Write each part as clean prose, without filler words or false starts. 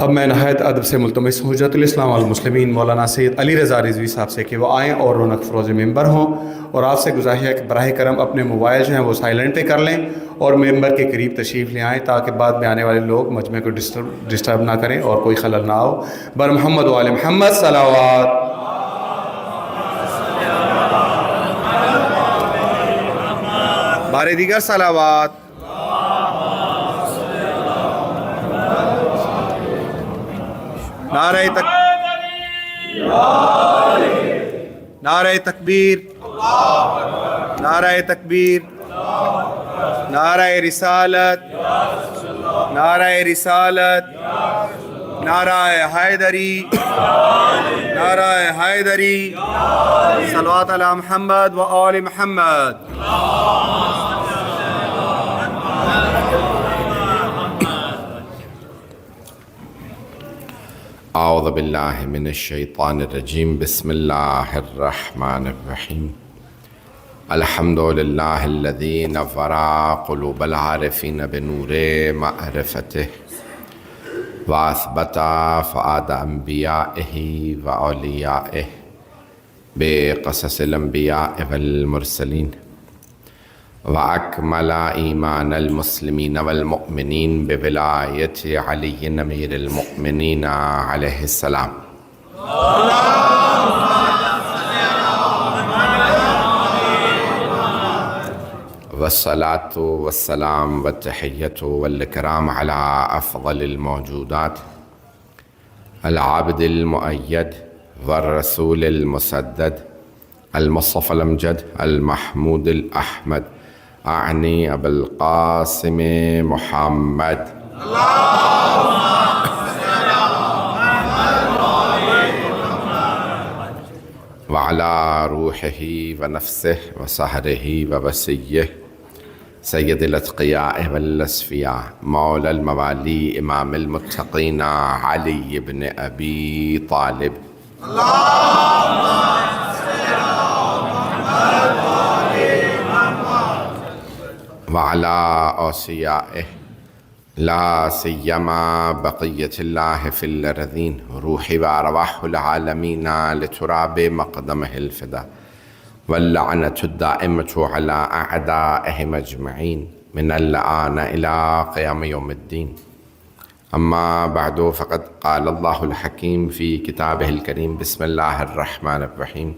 اب میں نہایت ادب سے ملتمس ہوں حجت الاسلام والمسلمین مولانا سید علی رضا رضوی صاحب سے کہ وہ آئیں اور رونق فروز ممبر ہوں، اور آپ سے گزارش ہے کہ براہ کرم اپنے موبائل جو ہیں وہ سائلنٹ پہ کر لیں اور ممبر کے قریب تشریف لے آئیں تاکہ بعد میں آنے والے لوگ مجمع کو ڈسٹرب نہ کریں اور کوئی خلل نہ ہو۔ بر محمد و آل محمد صلوات۔ بارے دیگر صلوات۔ نعرہ تکبیر، نعرہ تکبیر، نعرہ رسالت، نعرہ رسالت، نعرہ حیدری، نعرہ حیدری، صلوات علی محمد و آل محمد۔ اعوذ باللہ من الشیطان الرجیم، بسم اللہ الرحمن الرحیم۔ الحمد للہ الذی نور قلوب العارفین بنور معرفتہ واثبت فؤاد انبیائہ واولیائہ بقصص الانبیاء والمرسلین، وأكمل إيمان المسلمين والمؤمنين بولاية علي أمير المؤمنين عليه السلام. والصلاة والسلام والتحية والإكرام على أفضل الموجودات، العبد المؤيد والرسول المسدد، المصطفى الأمجد المحمود الأحمد، أعني أبا القاسم محمد وعلى روحه ونفسه وسهره ووسيه سيد الأتقياء والأصفياء مولى الموالي إمام المتقين علي بن أبي طالب. وعلى أوصيائه لا سيما بقية الله في الأرضين روحي وأرواح العالمين لتراب مقدمه الفداء، واللعنة الدائمة على أعدائهم أجمعين من الآن إلى قيام يوم الدين. أما بعد، فقد قال الله الحكيم في كتابه الكريم، بسم الله الرحمن الرحيم: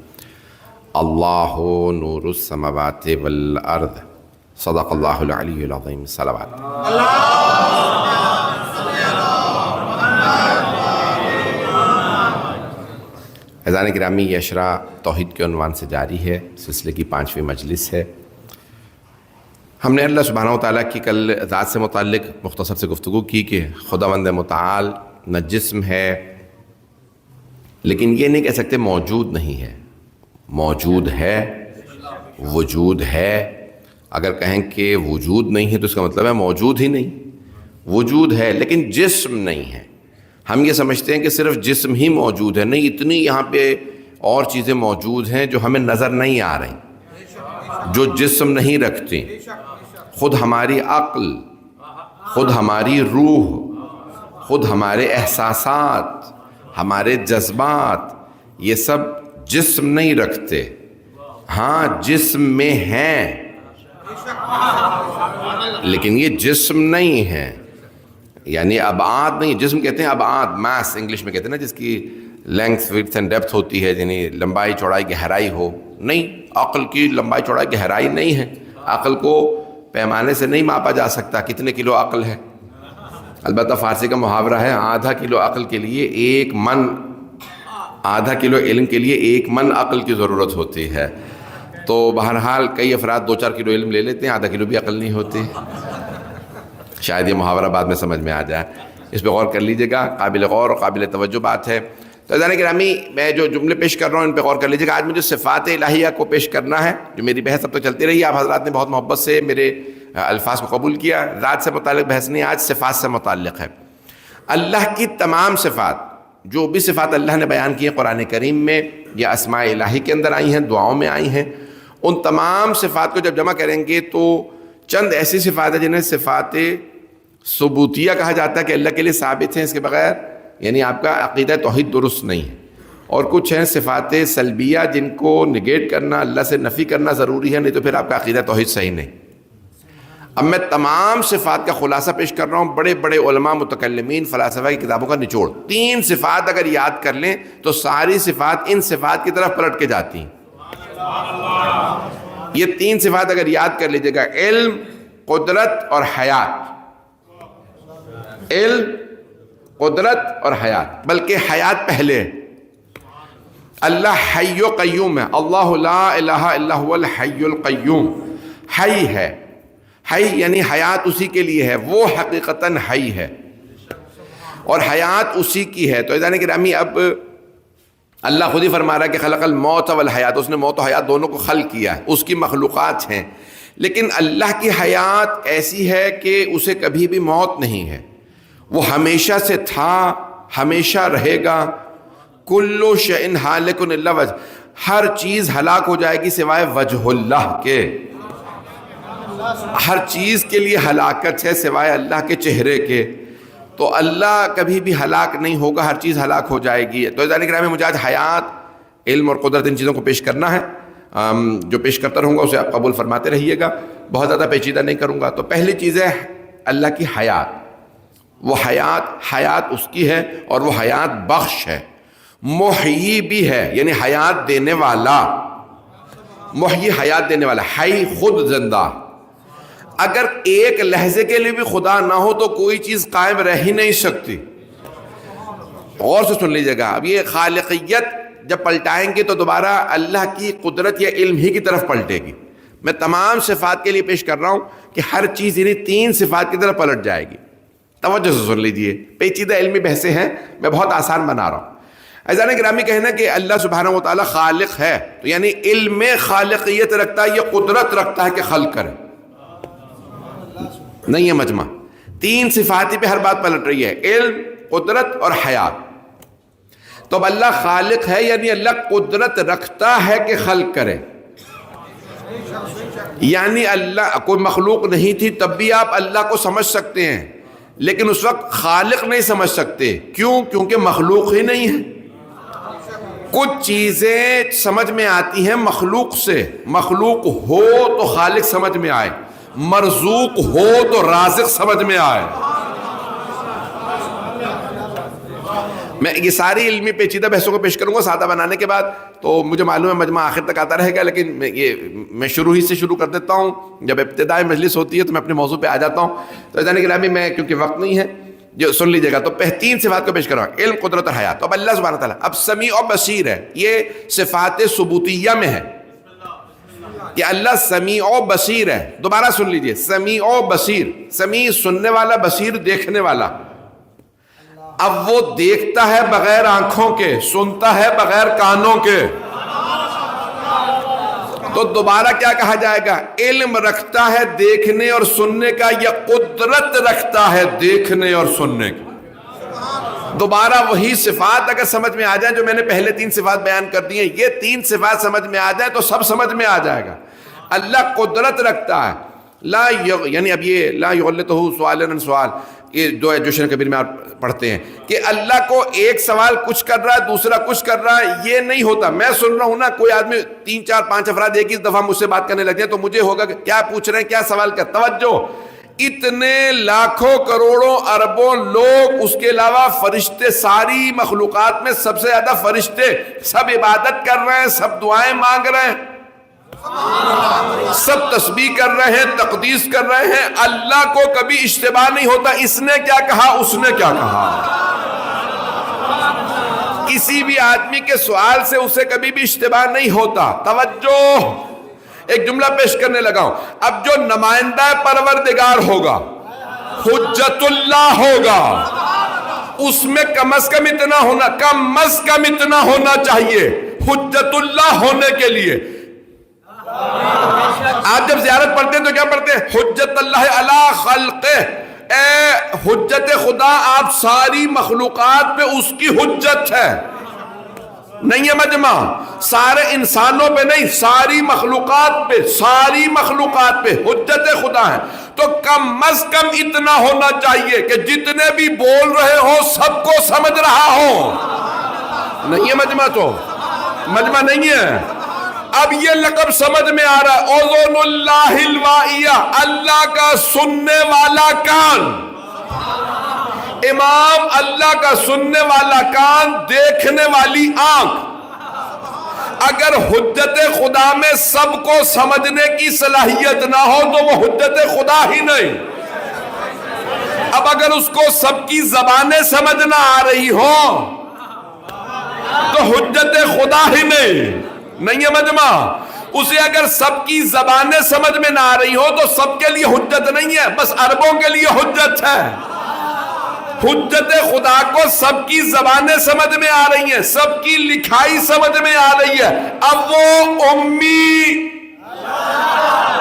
الله نور السماوات والأرض، صدق اللہ العلی العظیم. صلوات. عزیزان گرامی، یہ اشرا توحید کے عنوان سے جاری ہے، سلسلے کی 5ویں مجلس ہے۔ ہم نے اللہ سبحانہ و تعالیٰ کی کل ذات سے متعلق مختصر سے گفتگو کی کہ خداوند متعال نہ جسم ہے، لیکن یہ نہیں کہہ سکتے موجود نہیں ہے، موجود ہے، وجود ہے۔ اگر کہیں کہ وجود نہیں ہے تو اس کا مطلب ہے موجود ہی نہیں، وجود ہے لیکن جسم نہیں ہے۔ ہم یہ سمجھتے ہیں کہ صرف جسم ہی موجود ہے، نہیں، اتنی یہاں پہ اور چیزیں موجود ہیں جو ہمیں نظر نہیں آ رہی، جو جسم نہیں رکھتی۔ خود ہماری عقل، خود ہماری روح، خود ہمارے احساسات، ہمارے جذبات، یہ سب جسم نہیں رکھتے، ہاں جسم میں ہیں لیکن یہ جسم نہیں ہے، یعنی ابعاد نہیں۔ جسم کہتے ہیں ابعاد، ماس انگلش میں کہتے ہیں نا، جس کی لینگتھ وڈتھ اینڈ ڈیپتھ ہوتی ہے، یعنی لمبائی چوڑائی گہرائی ہو۔ نہیں، عقل کی لمبائی چوڑائی گہرائی نہیں ہے، عقل کو پیمانے سے نہیں ماپا جا سکتا کتنے کلو عقل ہے۔ البتہ فارسی کا محاورہ ہے، آدھا کلو عقل کے لیے 1 من، آدھا کلو علم کے لیے 1 من عقل کی ضرورت ہوتی ہے۔ تو بہرحال کئی افراد 2-4 کلو علم لے لیتے ہیں، آدھا کلو بھی عقل نہیں ہوتی۔ شاید یہ محاورہ بعد میں سمجھ میں آ جائے، اس پہ غور کر لیجئے گا، قابل غور اور قابل توجہ بات ہے۔ تو عزیزان گرامی، میں جو جملے پیش کر رہا ہوں ان پہ غور کر لیجئے گا۔ آج مجھے صفات الہیہ کو پیش کرنا ہے، جو میری بحث اب تک چلتی رہی، آپ حضرات نے بہت محبت سے میرے الفاظ کو قبول کیا۔ ذات سے متعلق بحث نہیں، آج صفات سے متعلق ہے۔ اللہ کی تمام صفات، جو بھی صفات اللہ نے بیان کی ہیں قرآن کریم میں یا اسماء الہی کے اندر آئی ہیں، دعاؤں میں آئی ہیں، ان تمام صفات کو جب جمع کریں گے تو چند ایسی صفات ہیں جنہیں صفات ثبوتیہ کہا جاتا ہے کہ اللہ کے لیے ثابت ہیں، اس کے بغیر یعنی آپ کا عقیدہ توحید درست نہیں ہے. اور کچھ ہیں صفات سلبیہ جن کو نگیٹ کرنا، اللہ سے نفی کرنا ضروری ہے، نہیں تو پھر آپ کا عقیدہ توحید صحیح نہیں. اب میں تمام صفات کا خلاصہ پیش کر رہا ہوں، بڑے بڑے علماء متکلمین فلاسفہ کی کتابوں کا نچوڑ. 3 صفات اگر یاد کر لیں تو ساری صفات ان صفات کی طرف پلٹ کے جاتی ہیں. یہ 3 صفات اگر یاد کر لیجئے گا، علم، قدرت اور حیات. علم، قدرت اور حیات، بلکہ حیات پہلے. اللہ حی و قیوم ہے، اللہ لا الہ الا هو الحی القیوم. حی ہے، حی یعنی حیات اسی کے لیے ہے، وہ حقیقتاً حی ہے اور حیات اسی کی ہے. تو عزیزان گرامی، اب اللہ خود ہی فرما رہا ہے کہ خلق الموت والحیات، اس نے موت و حیات دونوں کو خلق کیا ہے، اس کی مخلوقات ہیں. لیکن اللہ کی حیات ایسی ہے کہ اسے کبھی بھی موت نہیں ہے، وہ ہمیشہ سے تھا، ہمیشہ رہے گا. کل شیء ہالک الا وجہ، ہر چیز ہلاک ہو جائے گی سوائے وجہ اللہ کے. ہر چیز کے لیے ہلاکت ہے سوائے اللہ کے چہرے کے. تو اللہ کبھی بھی ہلاک نہیں ہوگا، ہر چیز ہلاک ہو جائے گی. تو عزیزان گرامی، مجھے آج حیات، علم اور قدرت ان چیزوں کو پیش کرنا ہے. جو پیش کرتا رہوں گا اسے آپ قبول فرماتے رہیے گا، بہت زیادہ پیچیدہ نہیں کروں گا. تو پہلی چیز ہے اللہ کی حیات. وہ حیات اس کی ہے اور وہ حیات بخش ہے. محیی بھی ہے، یعنی حیات دینے والا. محیی حیات دینے والا، حی خود زندہ. اگر ایک لحظے کے لیے بھی خدا نہ ہو تو کوئی چیز قائم رہ ہی نہیں سکتی. غور سے سن لیجیے گا. اب یہ خالقیت جب پلٹائیں گے تو دوبارہ اللہ کی قدرت یا علم ہی کی طرف پلٹے گی. میں تمام صفات کے لیے پیش کر رہا ہوں کہ ہر چیز انہیں 3 صفات کی طرف پلٹ جائے گی. توجہ سے سن لیجیے، پیچیدہ علمی بحثیں ہیں، میں بہت آسان بنا رہا ہوں. عزیزان گرامی، کہنا کہ اللہ سبحانہ و تعالیٰ خالق ہے تو یعنی علم خالقیت رکھتا ہے، یہ قدرت رکھتا ہے کہ خلق کرے. نہیں ہے مجمع. 3 صفات پہ ہر بات پلٹ رہی ہے، علم، قدرت اور حیات. تو اب اللہ خالق ہے یعنی اللہ قدرت رکھتا ہے کہ خلق کرے. یعنی اللہ، کوئی مخلوق نہیں تھی تب بھی آپ اللہ کو سمجھ سکتے ہیں، لیکن اس وقت خالق نہیں سمجھ سکتے. کیوں؟ کیونکہ مخلوق ہی نہیں ہے. کچھ چیزیں سمجھ میں آتی ہیں مخلوق سے. مخلوق ہو تو خالق سمجھ میں آئے، مرزوق ہو تو رازق سمجھ میں آئے. میں یہ ساری علمی پیچیدہ بحثوں کو پیش کروں گا سادہ بنانے کے بعد. تو مجھے معلوم ہے مجمع آخر تک آتا رہے گا، لیکن میں شروع ہی سے شروع کر دیتا ہوں. جب ابتدائی مجلس ہوتی ہے تو میں اپنے موضوع پہ آ جاتا ہوں. تو عزیزان گرامی، میں کیونکہ وقت نہیں ہے جو سن لیجیے گا، تو 3 صفات کو پیش کر رہا ہوں، علم، قدرت اور حیات. تو اب اللہ سبحانہ تعالیٰ اب سمیع و بصیر ہے. یہ صفات ثبوتیہ میں ہے کہ اللہ سمیع و بصیر ہے. دوبارہ سن لیجیے، سمیع و بصیر. سمیع سننے والا، بصیر دیکھنے والا. اب وہ دیکھتا ہے بغیر آنکھوں کے، سنتا ہے بغیر کانوں کے. تو دوبارہ کیا کہا جائے گا؟ علم رکھتا ہے دیکھنے اور سننے کا، یا قدرت رکھتا ہے دیکھنے اور سننے کی. دوبارہ وہی صفات اگر سمجھ میں آ جائیں جو میں نے پہلے 3 صفات بیان کر دی ہیں، یہ 3 صفات سمجھ میں آ جائیں تو سب سمجھ میں آ جائے گا. اللہ قدرت رکھتا ہے، یعنی اب یہ لا یغلطہ سؤال عن سؤال، یہ دو جوشن کبیر میں آپ پڑھتے ہیں کہ اللہ کو ایک سوال کچھ کر رہا ہے، دوسرا کچھ کر رہا ہے. یہ نہیں ہوتا. میں سن رہا ہوں نا، کوئی آدمی 3 4 5 افراد ایک ہی دفعہ مجھ سے بات کرنے لگتے ہیں تو مجھے ہوگا کہ کیا پوچھ رہے ہیں، کیا سوال کر. توجہ، اتنے لاکھوں کروڑوں اربوں لوگ، اس کے علاوہ فرشتے، ساری مخلوقات میں سب سے زیادہ فرشتے، سب عبادت کر رہے ہیں، سب دعائیں مانگ رہے ہیں، سب تسبیح کر رہے ہیں، تقدیس کر رہے ہیں. اللہ کو کبھی اشتباہ نہیں ہوتا، اس نے کیا کہا، اس نے کیا کہا. کسی بھی آدمی کے سوال سے اسے کبھی بھی اشتباہ نہیں ہوتا. توجہ، ایک جملہ پیش کرنے لگا ہوں. اب جو نمائندہ پروردگار ہوگا، حجت اللہ ہوگا، اس میں کم از کم اتنا ہونا چاہیے حجت اللہ ہونے کے لیے. آپ جب زیارت پڑھتے ہیں تو کیا پڑھتے ہیں؟ حجت اللہ علی خلقہ. اے حجت خدا، آپ ساری مخلوقات پہ اس کی حجت ہے. نہیں ہے مجمع، سارے انسانوں پہ نہیں، ساری مخلوقات پہ حجت خدا ہے۔ تو کم از کم اتنا ہونا چاہیے کہ جتنے بھی بول رہے ہو سب کو سمجھ رہا ہو۔ نہیں ہے مجمع، تو مجمع نہیں ہے۔ اب یہ لقب سمجھ میں آ رہا ہے، اذن اللہ الوائیہ، اللہ کا سننے والا کان۔ امام اللہ کا سننے والا کان، دیکھنے والی آنکھ۔ اگر حجت خدا میں سب کو سمجھنے کی صلاحیت نہ ہو تو وہ حجت خدا ہی نہیں۔ اب اگر اس کو سب کی زبانیں سمجھنا آ رہی ہو تو حجت خدا ہی نہیں ہے مجمع۔ اسے اگر سب کی زبانیں سمجھ میں نہ آ رہی ہو تو سب کے لیے حجت نہیں ہے، بس عربوں کے لیے حجت ہے۔ حجت خدا کو سب کی زبانیں سمجھ میں آ رہی ہیں، سب کی لکھائی سمجھ میں آ رہی ہے۔ اب وہ امی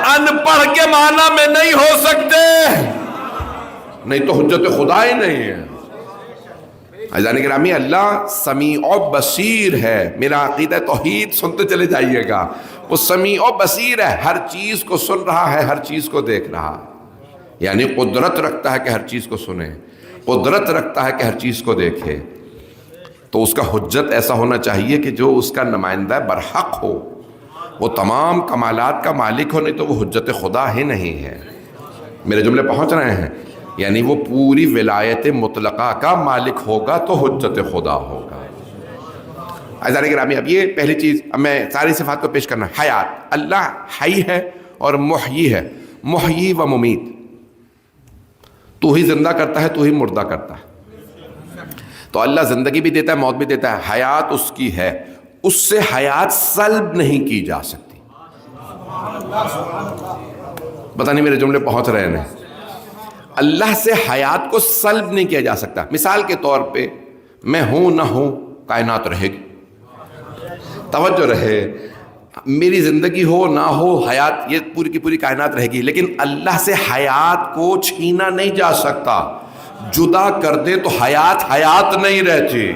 ان پڑھ کے معنی میں نہیں ہو سکتے، نہیں تو حجت خدا ہی نہیں ہے۔ عزیزان گرامی، اللہ سمیع و بصیر ہے۔ میرا عقیدہ توحید سنتے چلے جائیے گا، وہ سمیع و بصیر ہے، ہر چیز کو سن رہا ہے، ہر چیز کو دیکھ رہا ہے۔ یعنی قدرت رکھتا ہے کہ ہر چیز کو سنے، قدرت رکھتا ہے کہ ہر چیز کو دیکھے۔ تو اس کا حجت ایسا ہونا چاہیے کہ جو اس کا نمائندہ برحق ہو، وہ تمام کمالات کا مالک ہو، نہیں تو وہ حجت خدا ہی نہیں ہے۔ میرے جملے پہنچ رہے ہیں؟ یعنی وہ پوری ولایت مطلقہ کا مالک ہوگا تو حجت خدا ہوگا۔ عزیزان گرامی، اب یہ پہلی چیز، اب میں ساری صفات کو پیش کرنا۔ حیات، اللہ حی ہے اور محیی ہے، محیی و ممیت۔ تو ہی زندہ کرتا ہے، تو ہی مردہ کرتا ہے۔ تو اللہ زندگی بھی دیتا ہے، موت بھی دیتا ہے، حیات اس کی ہے، اس سے حیات سلب نہیں کی جا سکتی۔ پتہ نہیں میرے جملے پہنچ رہے ہیں؟ اللہ سے حیات کو سلب نہیں کیا جا سکتا۔ مثال کے طور پہ میں ہوں نہ ہوں، کائنات رہے گی، توجہ رہے، میری زندگی ہو نہ ہو، حیات یہ پوری کی پوری کائنات رہے گی، لیکن اللہ سے حیات کو چھینا نہیں جا سکتا۔ جدا کر دے تو حیات حیات نہیں رہتی،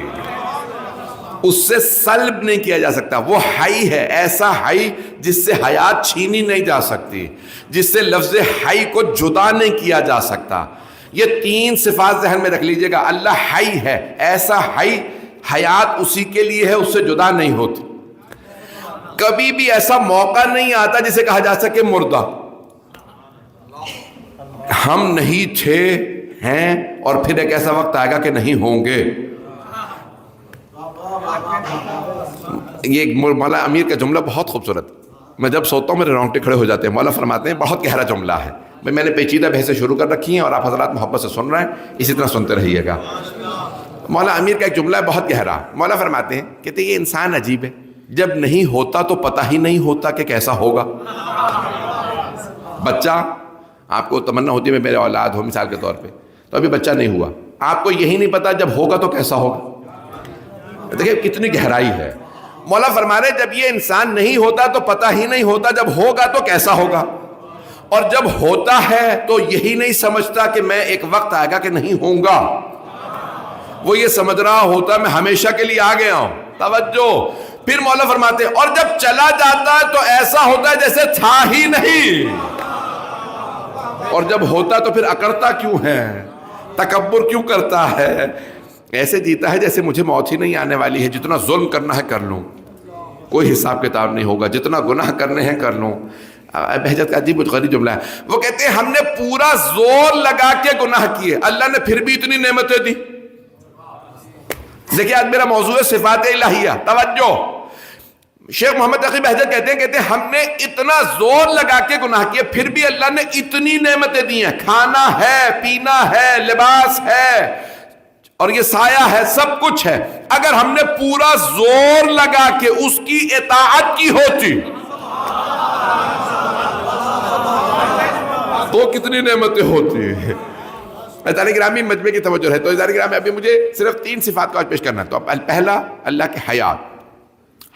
اس سے سلب نہیں کیا جا سکتا۔ وہ حی ہے، ایسا حی جس سے حیات چھینی نہیں جا سکتی، جس سے لفظ حی کو جدا نہیں کیا جا سکتا۔ یہ تین صفات ذہن میں رکھ لیجئے گا۔ اللہ حی ہے، ایسا حی، حیات اسی کے لیے ہے، اس سے جدا نہیں ہوتی۔ کبھی بھی ایسا موقع نہیں آتا جسے کہا جا سکے مردہ۔ ہم نہیں تھے، ہیں، اور پھر ایک ایسا وقت آئے گا کہ نہیں ہوں گے۔ یہ مولا امیر کا جملہ بہت خوبصورت، میں جب سوتا ہوں میرے رونگٹے کھڑے ہو جاتے ہیں۔ مولا فرماتے ہیں، بہت گہرا جملہ ہے، میں نے پیچیدہ بحثیں شروع کر رکھی ہیں اور آپ حضرات محبت سے سن رہے ہیں، اسی طرح سنتے رہیے گا۔ مولا امیر کا ایک جملہ ہے بہت گہرا۔ مولا فرماتے ہیں، کہتے ہیں یہ انسان عجیب ہے، جب نہیں ہوتا تو پتہ ہی نہیں ہوتا کہ کیسا ہوگا۔ بچہ، آپ کو تمنا ہوتی ہے میں میرے اولاد ہو مثال کے طور پہ، تو ابھی بچہ نہیں ہوا، آپ کو یہی نہیں پتا جب ہوگا تو کیسا ہوگا۔ دیکھیں کتنی گہرائی ہے۔ مولا فرما رہے جب یہ انسان نہیں ہوتا تو پتہ ہی نہیں ہوتا جب ہوگا تو کیسا ہوگا، اور جب ہوتا ہے تو یہی نہیں سمجھتا کہ میں ایک وقت آئے گا کہ نہیں ہوں گا۔ وہ یہ سمجھ رہا ہوتا میں ہمیشہ کے لیے آ گیا ہوں۔ توجہ، پھر مولا فرماتے ہیں اور جب چلا جاتا ہے تو ایسا ہوتا ہے جیسے تھا ہی نہیں، اور جب ہوتا تو پھر اکڑتا کیوں ہے، تکبر کیوں کرتا ہے، ایسے جیتا ہے جیسے مجھے موت ہی نہیں آنے والی ہے، جتنا ظلم کرنا ہے کر لوں، کوئی حساب کتاب نہیں ہوگا، جتنا گناہ کرنے ہیں کر لوں۔ بہجت کا عجیب غریب جملہ ہے، وہ کہتے ہیں ہم نے پورا زور لگا کے گناہ کیے، اللہ نے پھر بھی اتنی نعمتیں دی۔ دیکھیں آج میرا موضوع ہے صفات الہیہ، توجہ۔ شیخ محمد تقی بہجت کہتے ہیں ہم نے اتنا زور لگا کے گناہ کیے، پھر بھی اللہ نے اتنی نعمتیں دی ہیں، کھانا ہے، پینا ہے، لباس ہے، اور یہ سایہ ہے، سب کچھ ہے۔ اگر ہم نے پورا زور لگا کے اس کی اطاعت کی ہوتی تو کتنی نعمتیں ہوتی ہیں۔ عزیزان گرامی مجمع کی توجہ ہے، تو عزیزان گرامی ابھی مجھے صرف تین صفات کو آج پیش کرنا ہے۔ تو پہلا، اللہ کی حیات۔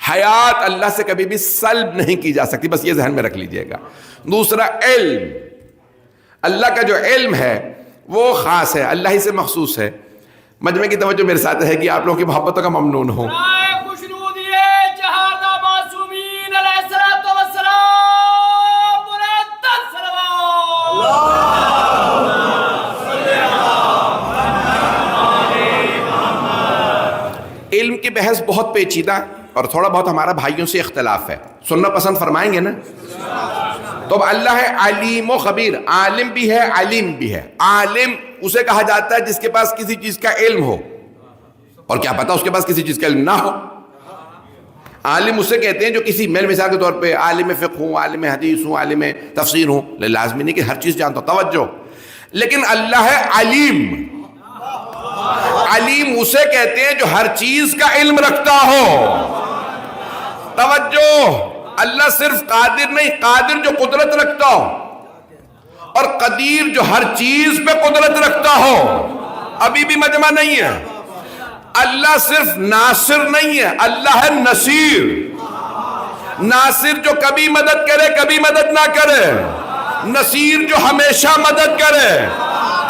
حیات اللہ سے کبھی بھی سلب نہیں کی جا سکتی، بس یہ ذہن میں رکھ لیجئے گا۔ دوسرا، علم۔ اللہ کا جو علم ہے وہ خاص ہے، اللہ ہی سے مخصوص ہے۔ مجمع کی توجہ میرے ساتھ ہے کہ آپ لوگوں کی محبتوں کا ممنون ہوں۔ علم کی بحث بہت پیچیدہ اور تھوڑا بہت ہمارا بھائیوں سے اختلاف ہے، سننا پسند فرمائیں گے نا؟ تو اب اللہ ہے علیم و خبیر، عالم بھی ہے علیم بھی ہے۔ عالم اسے کہا جاتا ہے جس کے پاس کسی چیز کا علم ہو، اور کیا پتا اس کے پاس کسی چیز کا علم نہ ہو۔ عالم اسے کہتے ہیں جو کسی، میں مثال کے طور پہ عالم فقہ ہوں، عالم حدیث ہوں، عالم تفسیر ہوں، لازمی نہیں کہ ہر چیز جانتا ہوں، توجہ۔ لیکن اللہ ہے علیم، علیم اسے کہتے ہیں جو ہر چیز کا علم رکھتا ہو۔ توجہ، اللہ صرف قادر نہیں، قادر جو قدرت رکھتا ہو، اور قدیر جو ہر چیز پہ قدرت رکھتا ہو۔ ابھی بھی مجمع نہیں ہے۔ اللہ صرف ناصر نہیں ہے، اللہ ہے نصیر۔ ناصر جو کبھی مدد کرے کبھی مدد نہ کرے، نصیر جو ہمیشہ مدد کرے۔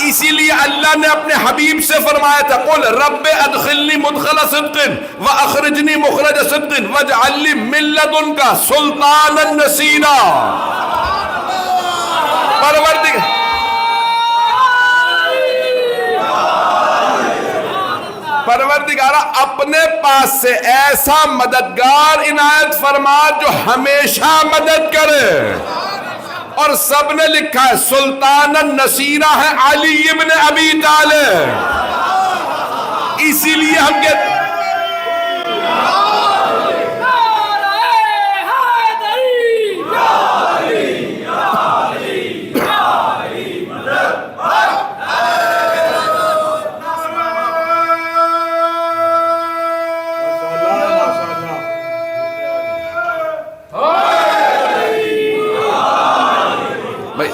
اسی لیے اللہ نے اپنے حبیب سے فرمایا تھا، قل رب ادخلنی مدخل صدق واخرجنی مخرج صدق واجعل لی من لدنک سلطانا نصیرا۔ پروردگارہ اپنے پاس سے ایسا مددگار عنایت فرما جو ہمیشہ مدد کرے۔ اور سب نے لکھا ہے سلطان النصیرہ ہے علی ابن ابی طالب۔ اسی لیے ہم کہتے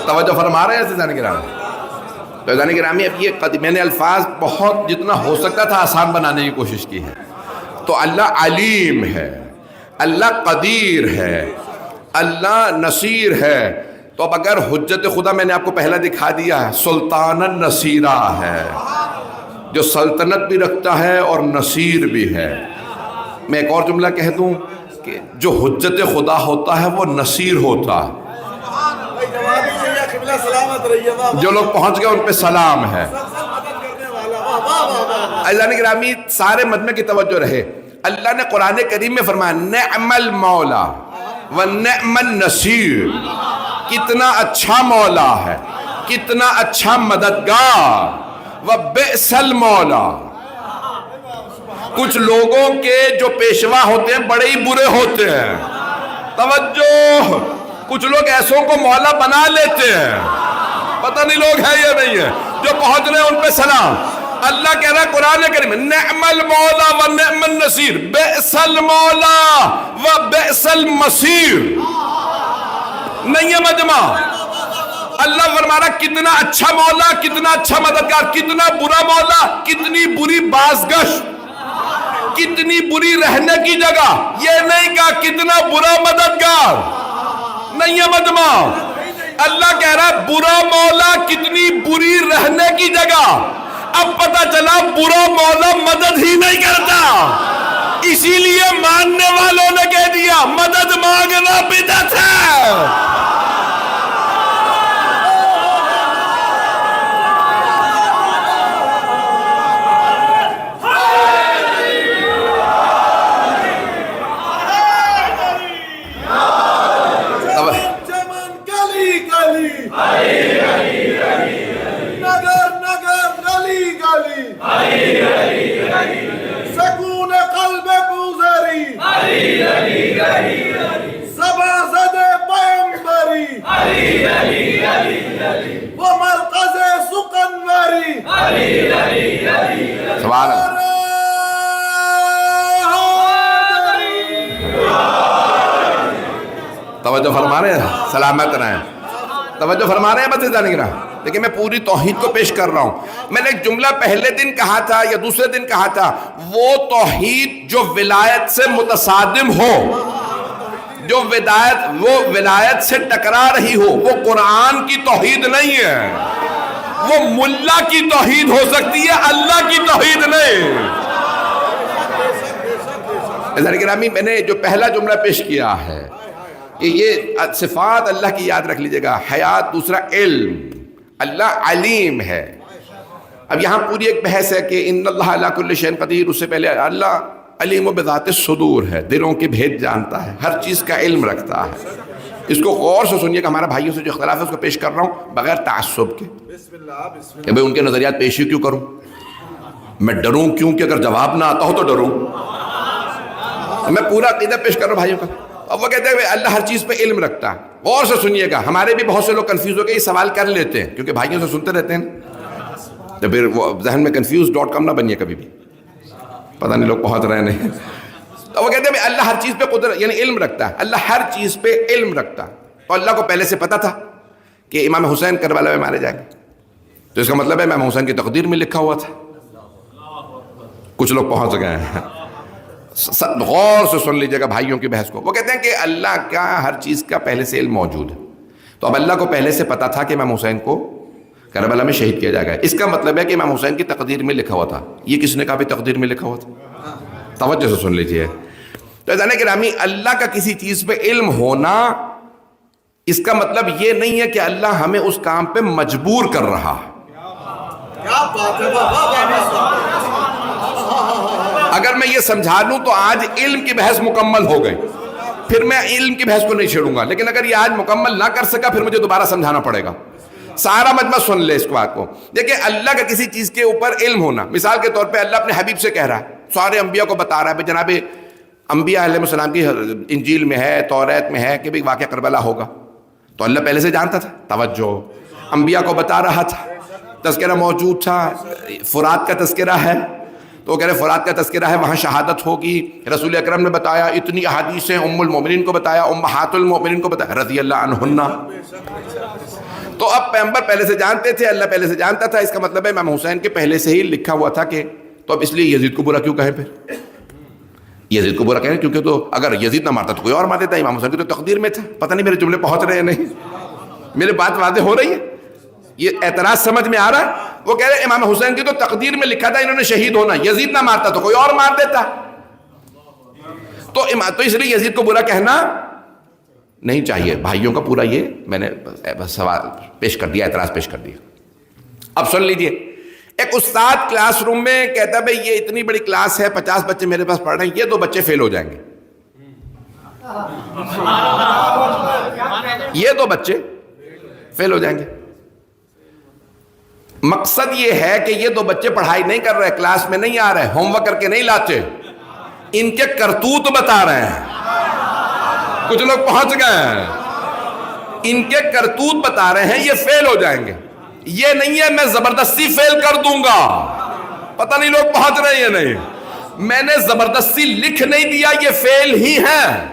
توجہ فرما رہے ہیں عزیزان گرامی؟ تو عزیزان گرامی اب یہ میں نے الفاظ بہت جتنا ہو سکتا تھا آسان بنانے کی کوشش کی ہے۔ تو اللہ علیم ہے، اللہ قدیر ہے، اللہ نصیر ہے۔ تو اب اگر حجت خدا میں نے آپ کو پہلا دکھا دیا ہے، سلطان النصیرہ ہے، جو سلطنت بھی رکھتا ہے اور نصیر بھی ہے۔ میں ایک اور جملہ کہہ دوں کہ جو حجت خدا ہوتا ہے وہ نصیر ہوتا ہے۔ جو لوگ پہنچ گئے ان پہ سلام ہے۔ عزیزان گرامی سارے مجمع کی توجہ رہے، اللہ نے قرآن کریم میں فرمایا نعم المولا و نعم النصیر، کتنا اچھا مولا ہے، کتنا اچھا مددگار، و بئس المولا۔ کچھ لوگوں کے جو پیشوا ہوتے ہیں بڑے ہی برے ہوتے ہیں۔ توجہ، کچھ لوگ ایسوں کو مولا بنا لیتے ہیں، پتہ نہیں لوگ ہیں یا نہیں ہیں، جو پہنچ رہے ہیں ان پہ سلام۔ اللہ کہہ رہا ہے قرآن کریم نعم المولا و نعم النصیر، بئس المولا و بئس المصیر۔ نہیں ہے مجمع؟ اللہ فرما رہا کتنا اچھا مولا، کتنا اچھا مددگار، کتنا برا مولا، کتنی بری بازگشت، کتنی بری رہنے کی جگہ۔ یہ نہیں کہا کتنا برا مددگار، نہیں ہے مجمع؟ اللہ کہہ رہا ہے برا مولا کتنی بری رہنے کی جگہ۔ اب پتہ چلا برا مولا مدد ہی نہیں کرتا، اسی لیے ماننے والوں نے کہہ دیا مدد مانگنا بدعت ہے۔ سکون قلب گوزری، زبا زد پیمبری، وہ مرکز سکنوری۔ سبحان اللہ۔ توجہ فرما رہے ہیں، سلامت رہیں، توجہ فرما رہے ہیں بس ادھر نگرہ۔ لیکن میں پوری توحید کو پیش کر رہا ہوں۔ میں نے ایک جملہ پہلے دن کہا تھا یا دوسرے دن کہا تھا، وہ توحید جو ولایت سے متصادم ہو، جو ولایت سے ٹکرا رہی ہو، وہ قرآن کی توحید نہیں ہے، وہ ملا کی توحید ہو سکتی ہے، اللہ کی توحید نہیں۔ عزیزان گرامی میں نے جو پہلا جملہ پیش کیا ہے کہ یہ صفات اللہ کی یاد رکھ لیجئے گا، حیات، دوسرا علم، اللہ علیم ہے۔ اب یہاں پوری ایک بحث ہے کہ ان اللہ علی کل شیء قدیر، اس سے پہلے اللہ علیم بذات الصدور ہے، دلوں کے بھید جانتا ہے، ہر چیز کا علم رکھتا ہے. اس کو غور سے سنیے کہ ہمارا بھائیوں سے جو اختلاف ہے اس کو پیش کر رہا ہوں بغیر تعصب کے کہ بھئی ان کے نظریات پیشی کیوں کروں، میں ڈروں کیوں کہ اگر جواب نہ آتا ہو تو ڈروں. میں پورا عقیدہ پیش کر رہا ہوں بھائیوں کا. اب وہ کہتے ہیں اللہ ہر چیز پہ علم رکھتا ہے. غور سے سنیے گا، ہمارے بھی بہت سے لوگ کنفیوز ہو کے یہ سوال کر لیتے ہیں کیونکہ بھائیوں سے سنتے رہتے ہیں، تو پھر وہ ذہن میں confused.com نہ بنیے کبھی بھی، پتہ نہیں لوگ پہنچ رہے نہیں. تو وہ کہتے ہیں اللہ ہر چیز پہ قدرت یعنی علم رکھتا ہے، اللہ ہر چیز پہ علم رکھتا ہے. تو اللہ کو پہلے سے پتا تھا کہ امام حسین کربلا میں مارے جائیں گے، تو اس کا مطلب ہے امام حسین کی تقدیر میں لکھا ہوا تھا. کچھ لوگ پہنچ گئے ہیں. غور سے سن لیجیے گا بھائیوں کی بحث کو. وہ کہتے ہیں کہ اللہ کا ہر چیز کا پہلے سے علم موجود ہے. تو اب اللہ کو پہلے سے پتا تھا کہ امام حسین کو کربلا میں شہید کیا جائے گا. اس کا مطلب ہے کہ امام حسین کی تقدیر میں لکھا ہوا تھا. یہ کس نے کہا بھی تقدیر میں لکھا ہوا تھا؟ توجہ سے سن لیجیے. تو عزیزان گرامی، اللہ کا کسی چیز پہ علم ہونا اس کا مطلب یہ نہیں ہے کہ اللہ ہمیں اس کام پہ مجبور کر رہا. کیا بات ہے بابا. اگر میں یہ سمجھا لوں تو آج علم کی بحث مکمل ہو گئی، پھر میں علم کی بحث کو نہیں چھیڑوں گا. لیکن اگر یہ آج مکمل نہ کر سکا پھر مجھے دوبارہ سمجھانا پڑے گا. سارا مجمع سن لے اس بات کو. دیکھیں اللہ کا کسی چیز کے اوپر علم ہونا، مثال کے طور پہ اللہ اپنے حبیب سے کہہ رہا ہے، سارے انبیاء کو بتا رہا ہے، جناب انبیاء علیہ السلام کی انجیل میں ہے، توریت میں ہے کہ بھی واقعہ کربلا ہوگا. تو اللہ پہلے سے جانتا تھا. توجہ، انبیاء کو بتا رہا تھا، تذکرہ موجود تھا. فرات کا تذکرہ ہے تو کہہ رہے فرات کا تذکرہ ہے، وہاں شہادت ہوگی. رسول اکرم نے بتایا، اتنی احادیثیں، ام المومنین کو بتایا، امہات المومنین کو بتایا رضی اللہ عنہن. تو اب پیغمبر پہلے سے جانتے تھے، اللہ پہلے سے جانتا تھا. اس کا مطلب ہے امام حسین کے پہلے سے ہی لکھا ہوا تھا کہ تو اب اس لیے یزید کو برا کیوں کہیں؟ پھر یزید کو برا کہیں کیونکہ تو اگر یزید نہ مارتا تو کوئی اور مار دیتا. امام حسین کی تو تقدیر میں تھا. پتہ نہیں میرے جملے پہنچ رہے ہیں نہیں، میرے بات واضح ہو رہی ہے؟ یہ اعتراض سمجھ میں آ رہا ہے؟ وہ کہہ رہے ہیں امام حسین کی تو تقدیر میں لکھا تھا انہوں نے شہید ہونا، یزید نہ مارتا تو کوئی اور مار دیتا. تو اس لیے یزید کو برا کہنا نہیں چاہیے. بھائیوں کا پورا یہ میں نے سوال پیش کر دیا، اعتراض پیش کر دیا. اب سن لیجئے، ایک استاد کلاس روم میں کہتا ہے بھئی یہ اتنی بڑی کلاس ہے، 50 بچے میرے پاس پڑھ رہے ہیں، یہ 2 بچے فیل ہو جائیں گے. یہ 2 بچے فیل ہو جائیں گے. مقصد یہ ہے کہ یہ 2 بچے پڑھائی نہیں کر رہے، کلاس میں نہیں آ رہے، ہوم ورک کر کے نہیں لاتے، ان کے کرتوت بتا رہے ہیں. کچھ لوگ پہنچ گئے ہیں، ان کے کرتوت بتا رہے ہیں، یہ فیل ہو جائیں گے. یہ نہیں ہے میں زبردستی فیل کر دوں گا. پتہ نہیں لوگ پہنچ رہے ہیں نہیں. میں نے زبردستی لکھ نہیں دیا یہ فیل ہی ہیں.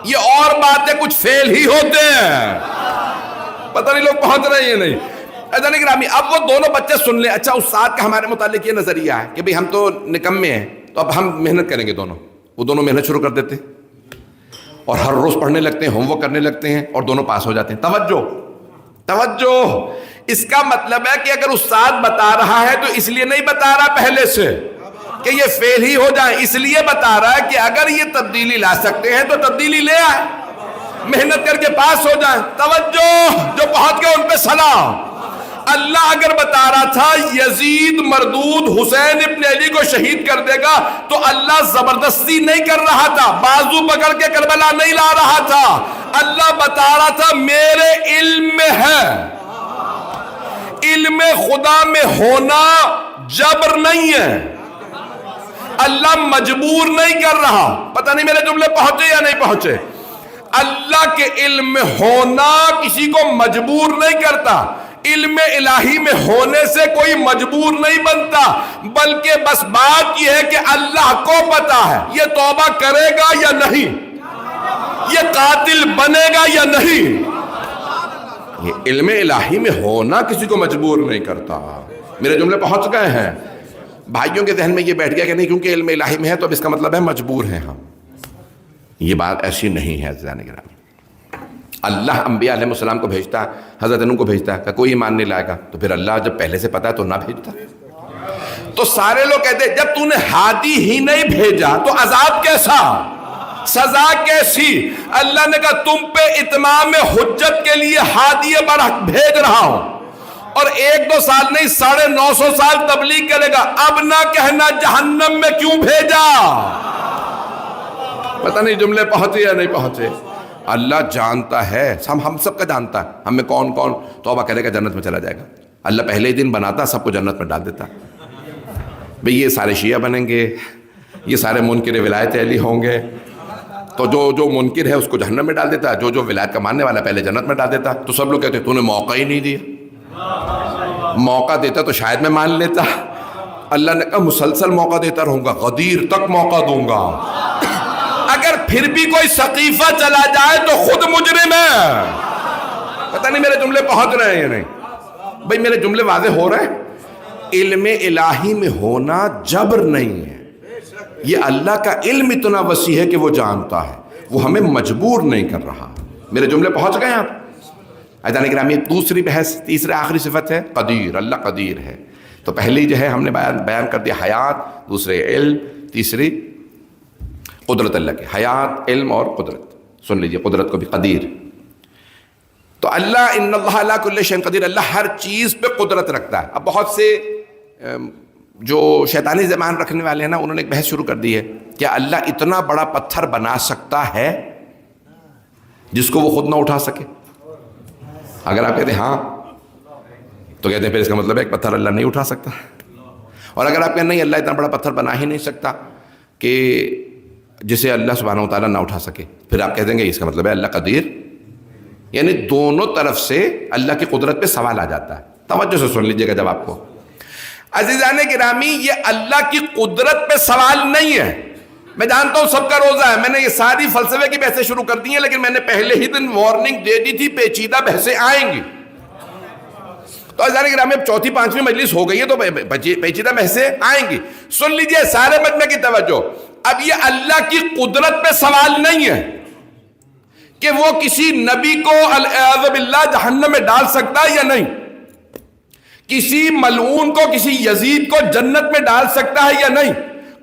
یہ اور بات ہے کچھ فیل ہی ہوتے ہیں. پتہ نہیں لوگ پہنچ رہے ہیں نہیں. عزیزان گرامی، اب وہ دونوں بچے سن لیں. اچھا استاد کا ہمارے متعلق یہ نظریہ ہے کہ بھئی ہم تو نکمے ہیں، تو اب ہم محنت کریں گے. دونوں وہ دونوں محنت شروع کر دیتے ہیں اور ہر روز پڑھنے لگتے ہیں، ہوم ورک کرنے لگتے ہیں اور دونوں پاس ہو جاتے ہیں. توجہ توجہ، اس کا مطلب ہے کہ اگر استاد بتا رہا ہے تو اس لیے نہیں بتا رہا پہلے سے کہ یہ فیل ہی ہو جائیں، اس لیے بتا رہا ہے کہ اگر یہ تبدیلی لا سکتے ہیں تو تبدیلی لے آئے، محنت کر کے پاس ہو جائیں. توجہ، جو پہنچ گئے ان پہ سلام. اللہ اگر بتا رہا تھا یزید مردود حسین ابن علی کو شہید کر دے گا تو اللہ زبردستی نہیں کر رہا تھا، بازو پکڑ کے کربلا نہیں لا رہا تھا. اللہ بتا رہا تھا میرے علم میں ہے. علم خدا میں ہونا جبر نہیں ہے، اللہ مجبور نہیں کر رہا. پتہ نہیں میرے جملے پہنچے یا نہیں پہنچے. اللہ کے علم میں ہونا کسی کو مجبور نہیں کرتا. علم الہی میں ہونے سے کوئی مجبور نہیں بنتا، بلکہ بس بات یہ ہے کہ اللہ کو پتا ہے یہ توبہ کرے گا یا نہیں، یہ قاتل بنے گا یا نہیں. یہ علم الہی میں ہونا کسی کو مجبور نہیں کرتا. میرے جملے پہنچ گئے ہیں؟ بھائیوں کے ذہن میں یہ بیٹھ گیا کہ نہیں کیونکہ علم الہی میں ہے تو اب اس کا مطلب ہے مجبور ہیں ہم. یہ بات ایسی نہیں ہے عزیزان گرامی. اللہ انبیاء علیہ السلام کو بھیجتا، حضرت نوح کو بھیجتا کہ کوئی ایمان نہیں لائے گا، تو پھر اللہ جب پہلے سے پتا ہے تو نہ بھیجتا. تو سارے لوگ کہتے ہیں جب تو نے ہادی ہی نہیں بھیجا تو عذاب کیسا، سزا کیسی؟ اللہ نے کہا تم پہ اتمام حجت کے لیے ہادی برحق بھیج رہا ہوں، اور 1-2 سال نہیں 950 سال تبلیغ کرے گا. اب نہ کہنا جہنم میں کیوں بھیجا. پتہ نہیں جملے پہنچے یا نہیں پہنچے. اللہ جانتا ہے, ہم سب کا جانتا ہے, ہم میں کون کون توبہ کرے گا جنت میں چلا جائے گا. اللہ پہلے ہی دن بناتا, سب کو جنت میں ڈال دیتا. بھئی یہ سارے شیعہ بنیں گے, یہ سارے منکر ولایت علی ہوں گے, تو جو منکر ہے اس کو جہنم میں ڈال دیتا, جو ولایت کا ماننے والا پہلے جنت میں ڈال دیتا. تو سب لوگ کہتے ہیں تو نے موقع ہی نہیں دیا, موقع دیتا تو شاید میں مان لیتا. اللہ نے کہا مسلسل موقع دیتا رہوں گا, غدیر تک موقع دوں گا. اگر پھر بھی کوئی سقیفہ چلا جائے تو خود مجرم ہے. پتہ نہیں میرے جملے پہنچ رہے ہیں یا نہیں. بھئی میرے جملے واضح ہو رہے ہیں. علم الہی میں ہونا جبر نہیں ہے, یہ اللہ کا علم اتنا وسیع ہے کہ وہ جانتا ہے, وہ ہمیں مجبور نہیں کر رہا. میرے جملے پہنچ گئے آپ. عزیزان گرامی, دوسری بحث, تیسری آخری صفت ہے قدیر. اللہ قدیر ہے. تو پہلی جو ہے ہم نے بیان کر دیا حیات, دوسرے علم, تیسری قدرت اللہ کی. حیات, علم اور قدرت. سن لیجئے قدرت کو بھی, قدیر. تو اللہ ان اللہ علی کل شیء قدیر, اللہ ہر چیز پہ قدرت رکھتا ہے. اب بہت سے جو شیطانی زبان رکھنے والے ہیں نا, انہوں نے ایک بحث شروع کر دی ہے, کیا اللہ اتنا بڑا پتھر بنا سکتا ہے جس کو وہ خود نہ اٹھا سکے؟ اگر آپ کہتے ہیں ہاں, تو کہتے ہیں پھر اس کا مطلب ہے ایک پتھر اللہ نہیں اٹھا سکتا. اور اگر آپ کہیں نہیں, اللہ اتنا بڑا پتھر بنا ہی نہیں سکتا کہ جسے اللہ سبحانہ وتعالیٰ نہ اٹھا سکے, پھر آپ کہہ دیں گے اس کا مطلب ہے اللہ قدیر. یعنی دونوں طرف سے اللہ کی قدرت پہ سوال آ جاتا ہے. توجہ سے سن لیجئے گا جواب کو. عزیزان گرامی, یہ اللہ کی قدرت پہ سوال نہیں ہے. میں جانتا ہوں سب کا روزہ ہے, میں نے یہ ساری فلسفے کی بحثیں شروع کر دی ہیں, لیکن میں نے پہلے ہی دن وارننگ دے دی تھی پیچیدہ بحثیں آئیں گی. تو عزیزان گرامی, اب چوتھی پانچویں مجلس ہو گئی ہے تو پیچیدہ بحثیں آئیں گی. سن لیجئے سارے مجمع کی توجہ. اب یہ اللہ کی قدرت پہ سوال نہیں ہے کہ وہ کسی نبی کو اعوذ باللہ جہنم میں ڈال سکتا ہے یا نہیں, کسی ملعون کو, کسی یزید کو جنت میں ڈال سکتا ہے یا نہیں,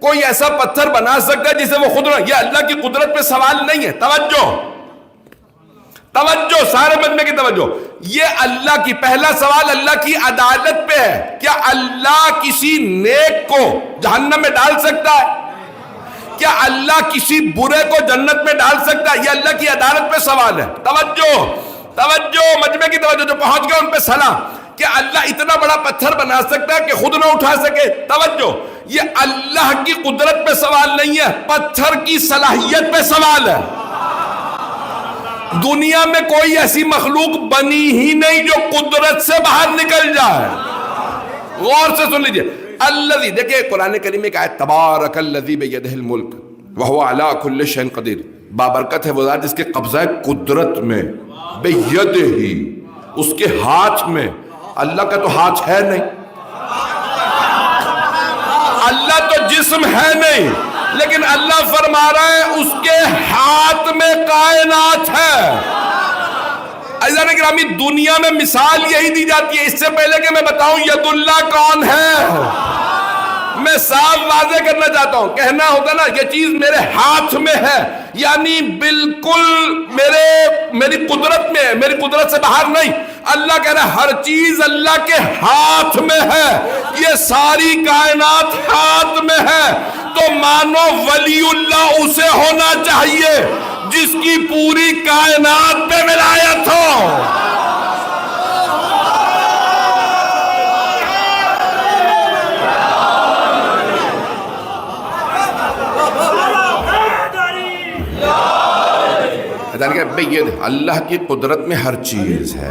کوئی ایسا پتھر بنا سکتا ہے جسے وہ خود نہ. یہ اللہ کی قدرت پہ سوال نہیں ہے. توجہ توجہ, سارے مجمع کی توجہ. یہ اللہ کی, پہلا سوال اللہ کی عدالت پہ ہے. کیا اللہ کسی نیک کو جہنم میں ڈال سکتا ہے؟ کیا اللہ کسی برے کو جنت میں ڈال سکتا ہے؟ یہ اللہ کی عدالت پہ سوال ہے. توجہ توجہ, مجمع کی توجہ, جو پہنچ گئے ان پہ سلام. کیا اللہ اتنا بڑا پتھر بنا سکتا ہے کہ خود نہ اٹھا سکے؟ توجہ, یہ اللہ کی قدرت پہ سوال نہیں ہے, پتھر کی صلاحیت پہ سوال ہے. دنیا میں کوئی ایسی مخلوق بنی ہی نہیں جو قدرت سے باہر نکل جائے. غور سے سن لیجئے. الذی, دیکھیں قرآن کریم میں کہا ہے تبارک الذی بیدہ الملک وہو علی کل شیء قدیر. بابرکت ہے وہ ذات جس کے قبضہ قدرت میں, بیدہ ہی, اس کے ہاتھ میں. اللہ کا تو ہاتھ ہے نہیں, اللہ تو جسم ہے نہیں, لیکن اللہ فرما رہا ہے اس کے ہاتھ میں کائنات ہے. عزیزان گرامی, دنیا میں مثال یہی دی جاتی ہے. اس سے پہلے کہ میں بتاؤں ید اللہ کون ہے, میں صاف واضح کرنا چاہتا ہوں. کہنا ہوتا نا یہ چیز میرے ہاتھ میں ہے, یعنی بالکل میری قدرت میں ہے, میری قدرت سے باہر نہیں. اللہ کہہ رہا ہے ہر چیز اللہ کے ہاتھ میں ہے, یہ ساری کائنات ہاتھ میں ہے. تو مانو ولی اللہ اسے ہونا چاہیے جس کی پوری کائنات پہ ولایت ہو. یہ اللہ کی قدرت میں ہر چیز ہے.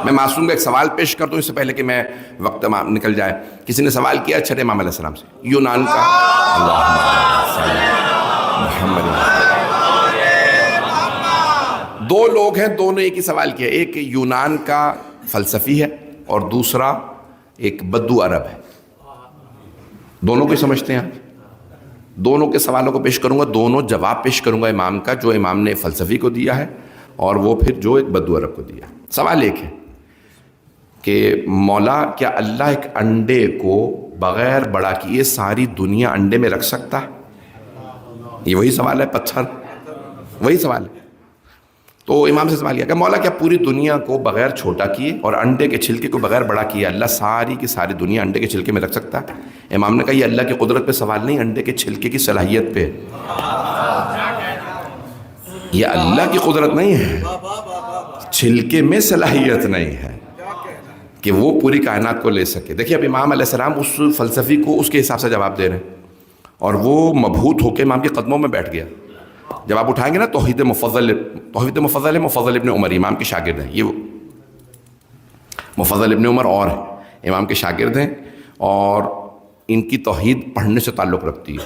میں معصوم کا ایک سوال پیش کر دوں اس سے پہلے کہ میں وقت نکل جائے. کسی نے سوال کیا چھٹے امام علیہ السلام سے, یونان کا, محمد, دو لوگ ہیں, دونوں ایک ہی سوال کیا. ایک یونان کا فلسفی ہے اور دوسرا ایک بدو عرب ہے. دونوں کو سمجھتے ہیں آپ. دونوں کے سوالوں کو پیش کروں گا, دونوں جواب پیش کروں گا امام کا, جو امام نے فلسفی کو دیا ہے اور وہ پھر جو ایک بدو عرب کو دیا. سوال ایک ہے کہ مولا کیا اللہ ایک انڈے کو بغیر بڑا کیے ساری دنیا انڈے میں رکھ سکتا ہے؟ یہ وہی سوال ہے, پتھر وہی سوال ہے. تو امام سے سوال کیا کہ مولا کیا پوری دنیا کو بغیر چھوٹا کیے اور انڈے کے چھلکے کو بغیر بڑا کیے اللہ ساری کی ساری دنیا انڈے کے چھلکے میں رکھ سکتا ہے؟ امام نے کہا یہ اللہ کی قدرت پہ سوال نہیں, انڈے کے چھلکے کی صلاحیت پہ. یہ اللہ کی قدرت نہیں ہے، چھلکے میں صلاحیت نہیں ہے کہ وہ پوری کائنات کو لے سکے. دیکھیے اب امام علیہ السلام اس فلسفی کو اس کے حساب سے جواب دے رہے ہیں، اور وہ مبہوت ہو کے امام کے قدموں میں بیٹھ گیا. جب آپ اٹھائیں گے نا توحید مفضل ہے مفضل ابن عمر، امام کے شاگرد ہیں. یہ مفضل ابن عمر اور امام کے شاگرد ہیں، اور ان کی توحید پڑھنے سے تعلق رکھتی ہے.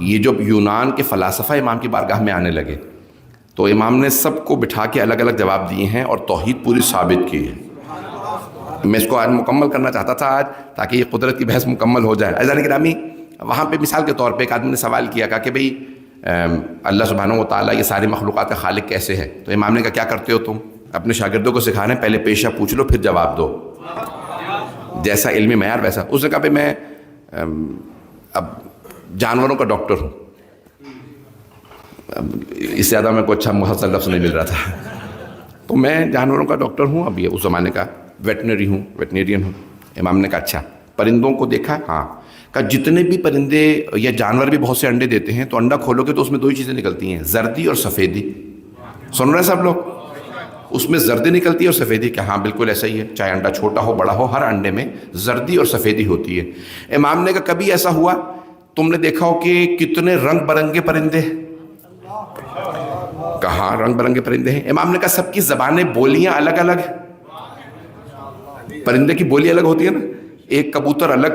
یہ جب یونان کے فلاسفہ امام کی بارگاہ میں آنے لگے تو امام نے سب کو بٹھا کے الگ الگ جواب دیے ہیں اور توحید پوری ثابت کی ہے. میں اس کو آج مکمل کرنا چاہتا تھا آج، تاکہ یہ قدرت کی بحث مکمل ہو جائے. عزیزان گرامی، وہاں پہ مثال کے طور پہ ایک آدمی نے سوال کیا، کہا کہ بھئی اللہ سبحانہ و تعالیٰ یہ ساری مخلوقات کا خالق کیسے ہے؟ تو امام نے کہا کیا کرتے ہو تم؟ اپنے شاگردوں کو سکھانا ہے پہلے پیشہ پوچھ لو پھر جواب دو، جیسا علمی معیار ویسا. اس نے کہا بھئی میں اب جانوروں کا ڈاکٹر ہوں. اس سے زیادہ میں کوئی اچھا محسن لفظ نہیں مل رہا تھا. تو میں جانوروں کا ڈاکٹر ہوں. اب یہ اس زمانے کا ویٹنیرین ہوں. امام نے کہا اچھا پرندوں کو دیکھا؟ ہاں. کہ جتنے بھی پرندے یا جانور بھی بہت سے انڈے دیتے ہیں تو انڈا کھولو گے تو اس میں دو ہی چیزیں نکلتی ہیں، زردی اور سفیدی. سن رہے ہیں سب لوگ؟ اس میں زردی نکلتی ہے اور سفیدی. کہ ہاں بالکل ایسا ہی ہے، چاہے انڈا چھوٹا ہو بڑا ہو، ہر انڈے میں زردی اور سفیدی ہوتی ہے. امام نے کہا کبھی ایسا ہوا تم نے دیکھا ہو کہ کتنے رنگ برنگے پرندے؟ کہاں رنگ برنگے پرندے ہیں. امام نے کہا سب کی زبانیں بولیاں الگ الگ ہیں. پرندے کی بولی الگ ہوتی ہے نا، ایک کبوتر الگ،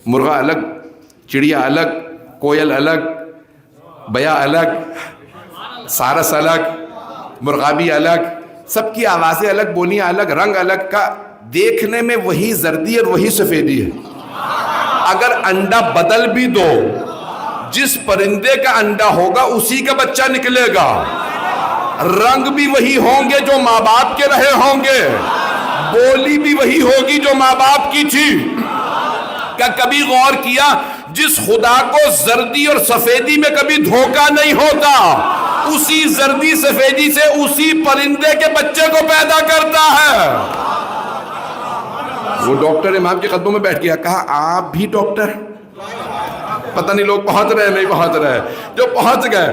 مرغا الگ، چڑیا الگ، کوئل الگ، بیا الگ، سارس الگ، مرغابی الگ، سب کی آوازیں الگ، بولیاں الگ، رنگ الگ. کا دیکھنے میں وہی زردی اور وہی سفیدی ہے. اگر انڈا بدل بھی دو، جس پرندے کا انڈا ہوگا اسی کا بچہ نکلے گا. رنگ بھی وہی ہوں گے جو ماں باپ کے رہے ہوں گے، بولی بھی وہی ہوگی جو ماں باپ کی تھی. کیا کبھی غور کیا جس خدا کو زردی اور سفیدی میں کبھی دھوکہ نہیں ہوتا، اسی زردی سفیدی سے اسی پرندے کے بچے کو پیدا کرتا ہے. وہ ڈاکٹر امام کے قدموں میں بیٹھ گیا. کہا آپ بھی ڈاکٹر؟ پتہ نہیں لوگ پہنچ رہے ہیں نہیں پہنچ رہے. جو پہنچ گئے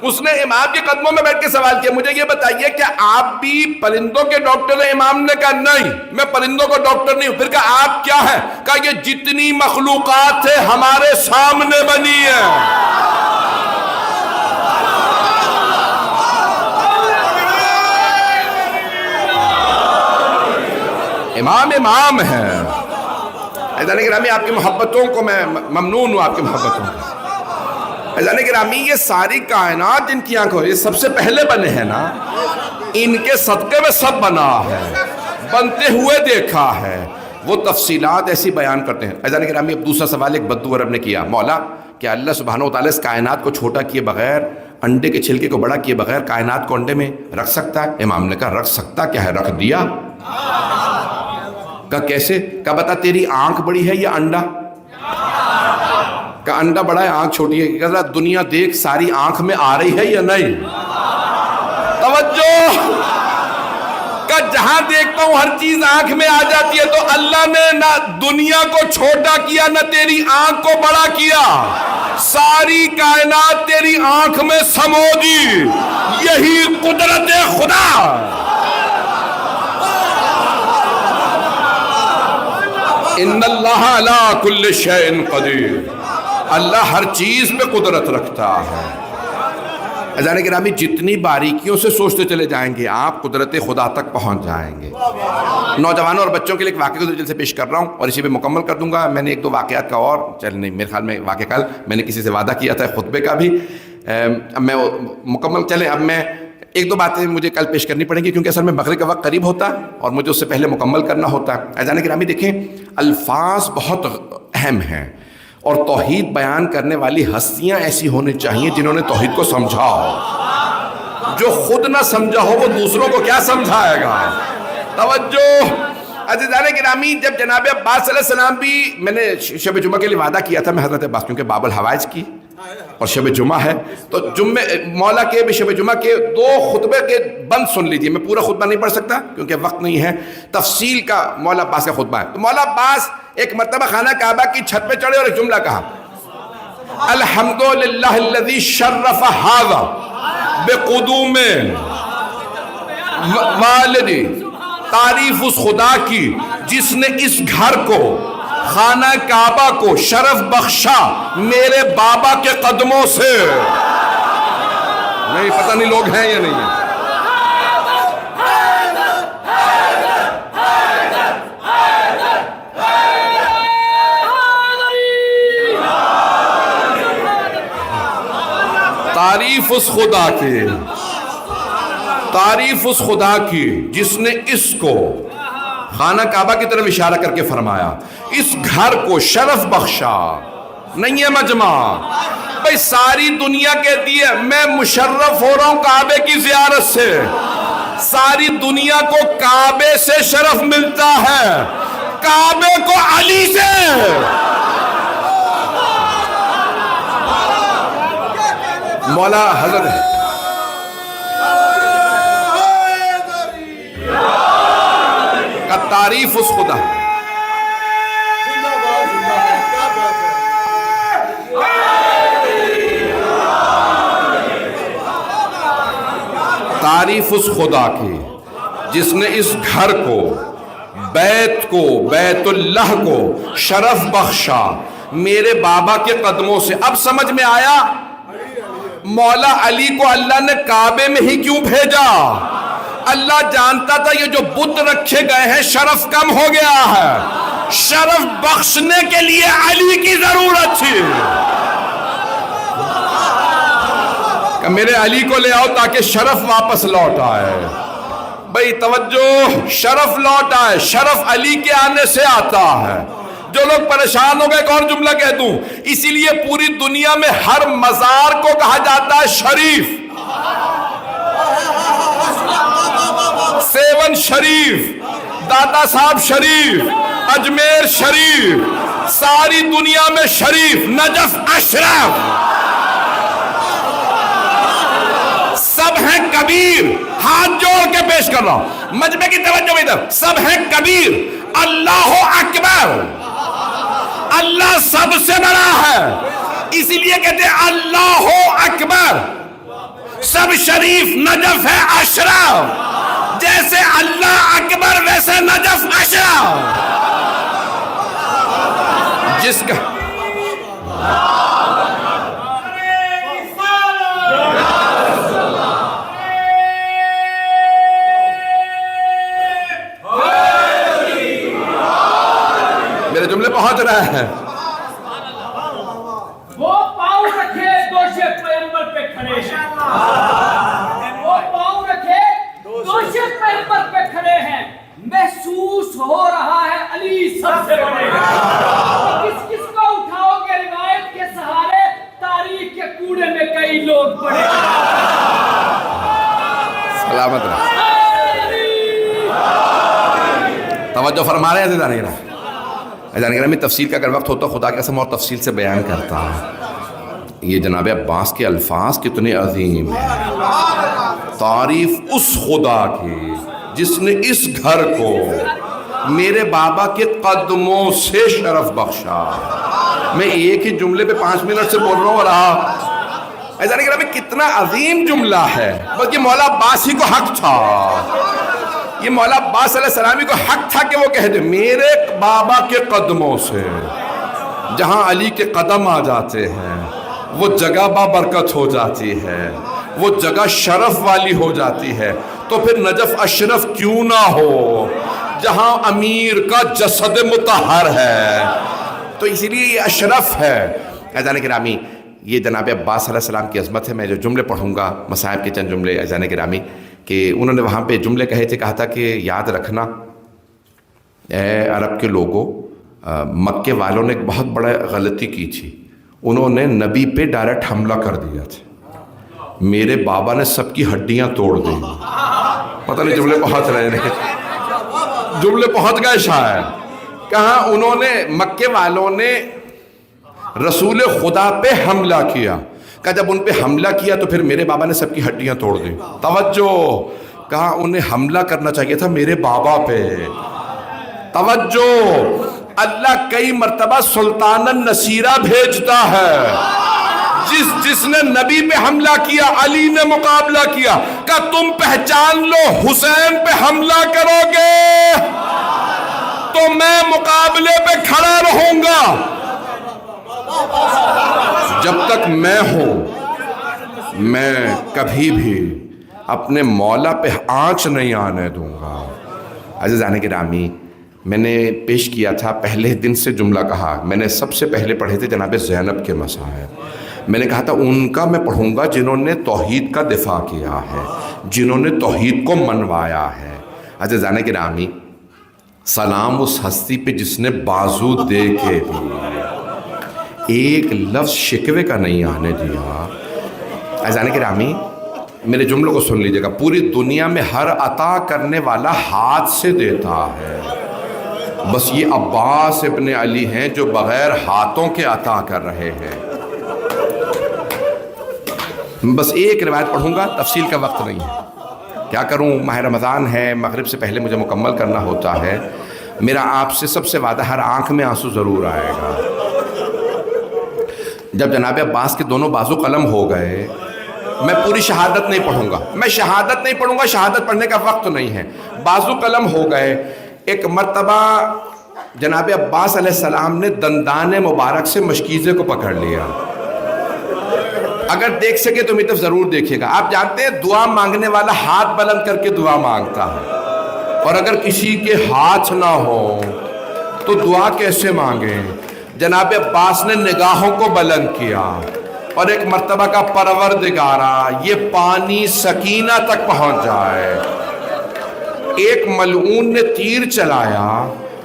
اس نے امام کے قدموں میں بیٹھ کے سوال کیا مجھے یہ بتائیے کیا آپ بھی پرندوں کے ڈاکٹر ہیں؟ امام نے کہا نہیں میں پرندوں کا ڈاکٹر نہیں ہوں. پھر کہا آپ کیا ہے؟ کہا یہ جتنی مخلوقات ہے ہمارے سامنے بنی ہے. امام ہے. ایسا گرامی آپ کی محبتوں کو میں ممنون ہوں، آپ کی محبتوں کو. ایسا گرامی یہ ساری کائنات جن کی آنکھوں یہ سب سے پہلے بنے ہیں نا، ان کے صدقے میں سب بنا ہے، بنتے ہوئے دیکھا ہے. وہ تفصیلات ایسی بیان کرتے ہیں. ایسا گرامی اب دوسرا سوال ایک بدو عرب نے کیا، مولا کیا اللہ سبحانہ و تعالیٰ اس کائنات کو چھوٹا کیے بغیر، انڈے کے چھلکے کو بڑا کیے بغیر کائنات کو انڈے میں رکھ سکتا ہے؟ امام نے کہا رکھ سکتا کیا ہے، رکھ دیا. کہا کیسے؟ کہا بتا تیری آنکھ بڑی ہے یا انڈا؟ کہا انڈا بڑا ہے آنکھ چھوٹی ہے. کہا دنیا دیکھ ساری آنکھ میں آ رہی ہے یا نہیں؟ توجہ. کہا جہاں دیکھتا ہوں ہر چیز آنکھ میں آ جاتی ہے. تو اللہ نے نہ دنیا کو چھوٹا کیا نہ تیری آنکھ کو بڑا کیا، ساری کائنات تیری آنکھ میں سمو دی. یہی قدرت خدا. ان اللہ علی کل شیء قدیر. اللہ ہر چیز پہ قدرت رکھتا ہے. عزیزان گرامی جتنی باریکیوں سے سوچتے چلے جائیں گے آپ قدرت خدا تک پہنچ جائیں گے. نوجوانوں اور بچوں کے لیے ایک واقعہ کو دل سے پیش کر رہا ہوں اور اسی پہ مکمل کر دوں گا. میں نے ایک دو واقعات کا اور نہیں میرے خیال میں واقعہ کل میں نے کسی سے وعدہ کیا تھا خطبے کا بھی. اب میں مکمل چلیں اب میں ایک دو باتیں مجھے کل پیش کرنی پڑیں گی کیونکہ اصل میں مغرب کا وقت قریب ہوتا اور مجھے اس سے پہلے مکمل کرنا ہوتا. عزیزان گرامی دیکھیں الفاظ بہت اہم ہیں اور توحید بیان کرنے والی ہستیاں ایسی ہونی چاہیے جنہوں نے توحید کو سمجھا ہو. جو خود نہ سمجھا ہو وہ دوسروں کو کیا سمجھائے گا. توجہ. عزیزان گرامی جب جناب عباس علیہ السلام بھی میں نے شب جمعہ کے لیے وعدہ کیا تھا میں حضرت عباس کیونکہ باب الحوائج کی اور شب جمعہ ہے تو مولا کے بھی شب جمعہ کے دو خطبے کے بند سن لیجیے. میں پورا خطبہ نہیں پڑھ سکتا کیونکہ وقت نہیں ہے. تفصیل کا مولا عباس کا خطبہ ہے. تو مولا عباس ایک مرتبہ خانہ کعبہ کی چھت پہ چڑھے اور ایک جملہ کہا الحمدللہ الذی شرف ھذا بقدوم والدی، تعریف اس خدا کی جس نے اس گھر کو، خانہ کعبہ کو شرف بخشا میرے بابا کے قدموں سے. نہیں پتہ نہیں لوگ ہیں یا نہیں ہیں. تعریف اس خدا کی، تعریف اس خدا کی جس نے اس کو، خانہ کعبہ کی طرف اشارہ کر کے فرمایا، اس گھر کو شرف بخشا. نہیں ہے مجمع بھئی، ساری دنیا کہتی ہے میں مشرف ہو رہا ہوں کعبے کی زیارت سے. ساری دنیا کو کعبے سے شرف ملتا ہے، کعبے کو علی سے. مولا حضرت کا تعریف اس خدا، تعریف اس خدا کی جس نے اس گھر کو، بیت اللہ کو شرف بخشا میرے بابا کے قدموں سے. اب سمجھ میں آیا مولا علی کو اللہ نے کعبے میں ہی کیوں بھیجا. اللہ جانتا تھا یہ جو بت رکھے گئے ہیں شرف کم ہو گیا ہے، شرف بخشنے کے لیے علی کی ضرورت تھی کہ میرے علی کو لے آؤ تاکہ شرف واپس لوٹ آئے. بھئی توجہ، شرف لوٹ آئے، شرف علی کے آنے سے آتا ہے. جو لوگ پریشان ہو گئے ایک اور جملہ کہہ دوں، اسی لیے پوری دنیا میں ہر مزار کو کہا جاتا ہے شریف. سیون شریف، داتا صاحب شریف، اجمیر شریف، ساری دنیا میں شریف، نجف اشرف، سب ہیں کبیر. ہاتھ جوڑ کے پیش کر رہا ہوں، مجمع کی توجہ میں ادھر، سب ہیں کبیر. اللہ اکبر، اللہ سب سے بڑا ہے، اسی لیے کہتے ہیں اللہ اکبر. سب شریف، نجف ہے اشرف. جیسے اللہ اکبر ویسے نجف اشرف. جس کا میرے جملے پہنچ رہے ہیں. وہ پاؤں رکھے دوشے پیغمبر پہ کھڑے ہیں، وہ پاؤں رکھے دوشے پیغمبر پہ کھڑے ہیں. محسوس ہو رہا ہے علی سب سے بڑے ہیں. کس کس کو اٹھاؤ گے روایت کے سہارے، تاریخ کے کوڑے میں کئی لوگ پڑے. سلامت رہا. توجہ فرما رہے ہیں عزیزان گرامی. عزیزان گرامی تفصیل کا اگر وقت ہوتا خدا کی قسم اور تفصیل سے بیان کرتا. یہ جناب عباس کے الفاظ کتنے عظیم ہیں. تعریف اس خدا کی جس نے اس گھر کو میرے بابا کے قدموں سے شرف بخشا. میں ایک ہی جملے پہ 5 منٹ سے بول رہا ہوں اور آپ عزیزان گرامی کتنا عظیم جملہ ہے. بلکہ مولا عباس ہی کو حق تھا، یہ مولا عباس علیہ السلامی کو حق تھا کہ وہ کہہ دے میرے بابا کے قدموں سے. جہاں علی کے قدم آ جاتے ہیں وہ جگہ بابرکت ہو جاتی ہے، وہ جگہ شرف والی ہو جاتی ہے. تو پھر نجف اشرف کیوں نہ ہو جہاں امیر کا جسد مطہر ہے. تو اسی لیے یہ اشرف ہے. عزیزان گرامی یہ جناب عباس علیہ السلام کی عظمت ہے. میں جو جملے پڑھوں گا مصائب کے چند جملے عزیزان گرامی کہ انہوں نے وہاں پہ جملے کہے تھے، کہا تھا کہ یاد رکھنا اے عرب کے لوگوں، مکے والوں نے ایک بہت بڑا غلطی کی تھی. انہوں نے نبی پہ ڈائریکٹ حملہ کر دیا تھا. میرے بابا نے سب کی ہڈیاں توڑ دی. پتہ نہیں جملے پہنچ رہے ہیں، جملے پہنچ گئے شاید. کہاں انہوں نے، مکے والوں نے رسول خدا پہ حملہ کیا. کہ جب ان پہ حملہ کیا تو پھر میرے بابا نے سب کی ہڈیاں توڑ دی. توجہ، کہا انہیں حملہ کرنا چاہیے تھا میرے بابا پہ. توجہ، اللہ کئی مرتبہ سلطان النصیرہ بھیجتا ہے جس نے نبی پہ حملہ کیا علی نے مقابلہ کیا، کہ تم پہچان لو حسین پہ حملہ کرو گے تو میں مقابلے پہ کھڑا رہوں گا، جب تک میں ہوں میں کبھی بھی اپنے مولا پہ آنچ نہیں آنے دوں گا۔ عزیزان گرامی، میں نے پیش کیا تھا پہلے دن سے جملہ کہا، میں نے سب سے پہلے پڑھے تھے جناب زینب کے مصائب، میں نے کہا تھا ان کا میں پڑھوں گا جنہوں نے توحید کا دفاع کیا ہے، جنہوں نے توحید کو منوایا ہے۔ عزیزان گرامی، سلام اس ہستی پہ جس نے بازو دے کے بھی ایک لفظ شکوے کا نہیں آنے دیا۔ عزیزان گرامی، میرے جملوں کو سن لیجیے گا، پوری دنیا میں ہر عطا کرنے والا ہاتھ سے دیتا ہے، بس یہ عباس ابن علی ہیں جو بغیر ہاتھوں کے عطا کر رہے ہیں۔ بس ایک روایت پڑھوں گا، تفصیل کا وقت نہیں ہے، کیا کروں، ماہ رمضان ہے، مغرب سے پہلے مجھے مکمل کرنا ہوتا ہے۔ میرا آپ سے سب سے وعدہ، ہر آنکھ میں آنسو ضرور آئے گا۔ جب جناب عباس کے دونوں بازو قلم ہو گئے، میں پوری شہادت نہیں پڑھوں گا، میں شہادت نہیں پڑھوں گا، شہادت پڑھنے کا وقت نہیں ہے، بازو قلم ہو گئے۔ ایک مرتبہ جناب عباس علیہ السلام نے دندان مبارک سے مشکیزے کو پکڑ لیا، اگر دیکھ سکے تو میری طرف ضرور دیکھیے گا۔ آپ جانتے ہیں دعا مانگنے والا ہاتھ بلند کر کے دعا مانگتا ہے، اور اگر کسی کے ہاتھ نہ ہو تو دعا کیسے مانگے؟ جناب عباس نے نگاہوں کو بلند کیا اور ایک مرتبہ کا پروردگارا یہ پانی سکینہ تک پہنچ جائے۔ ایک ملعون نے تیر چلایا،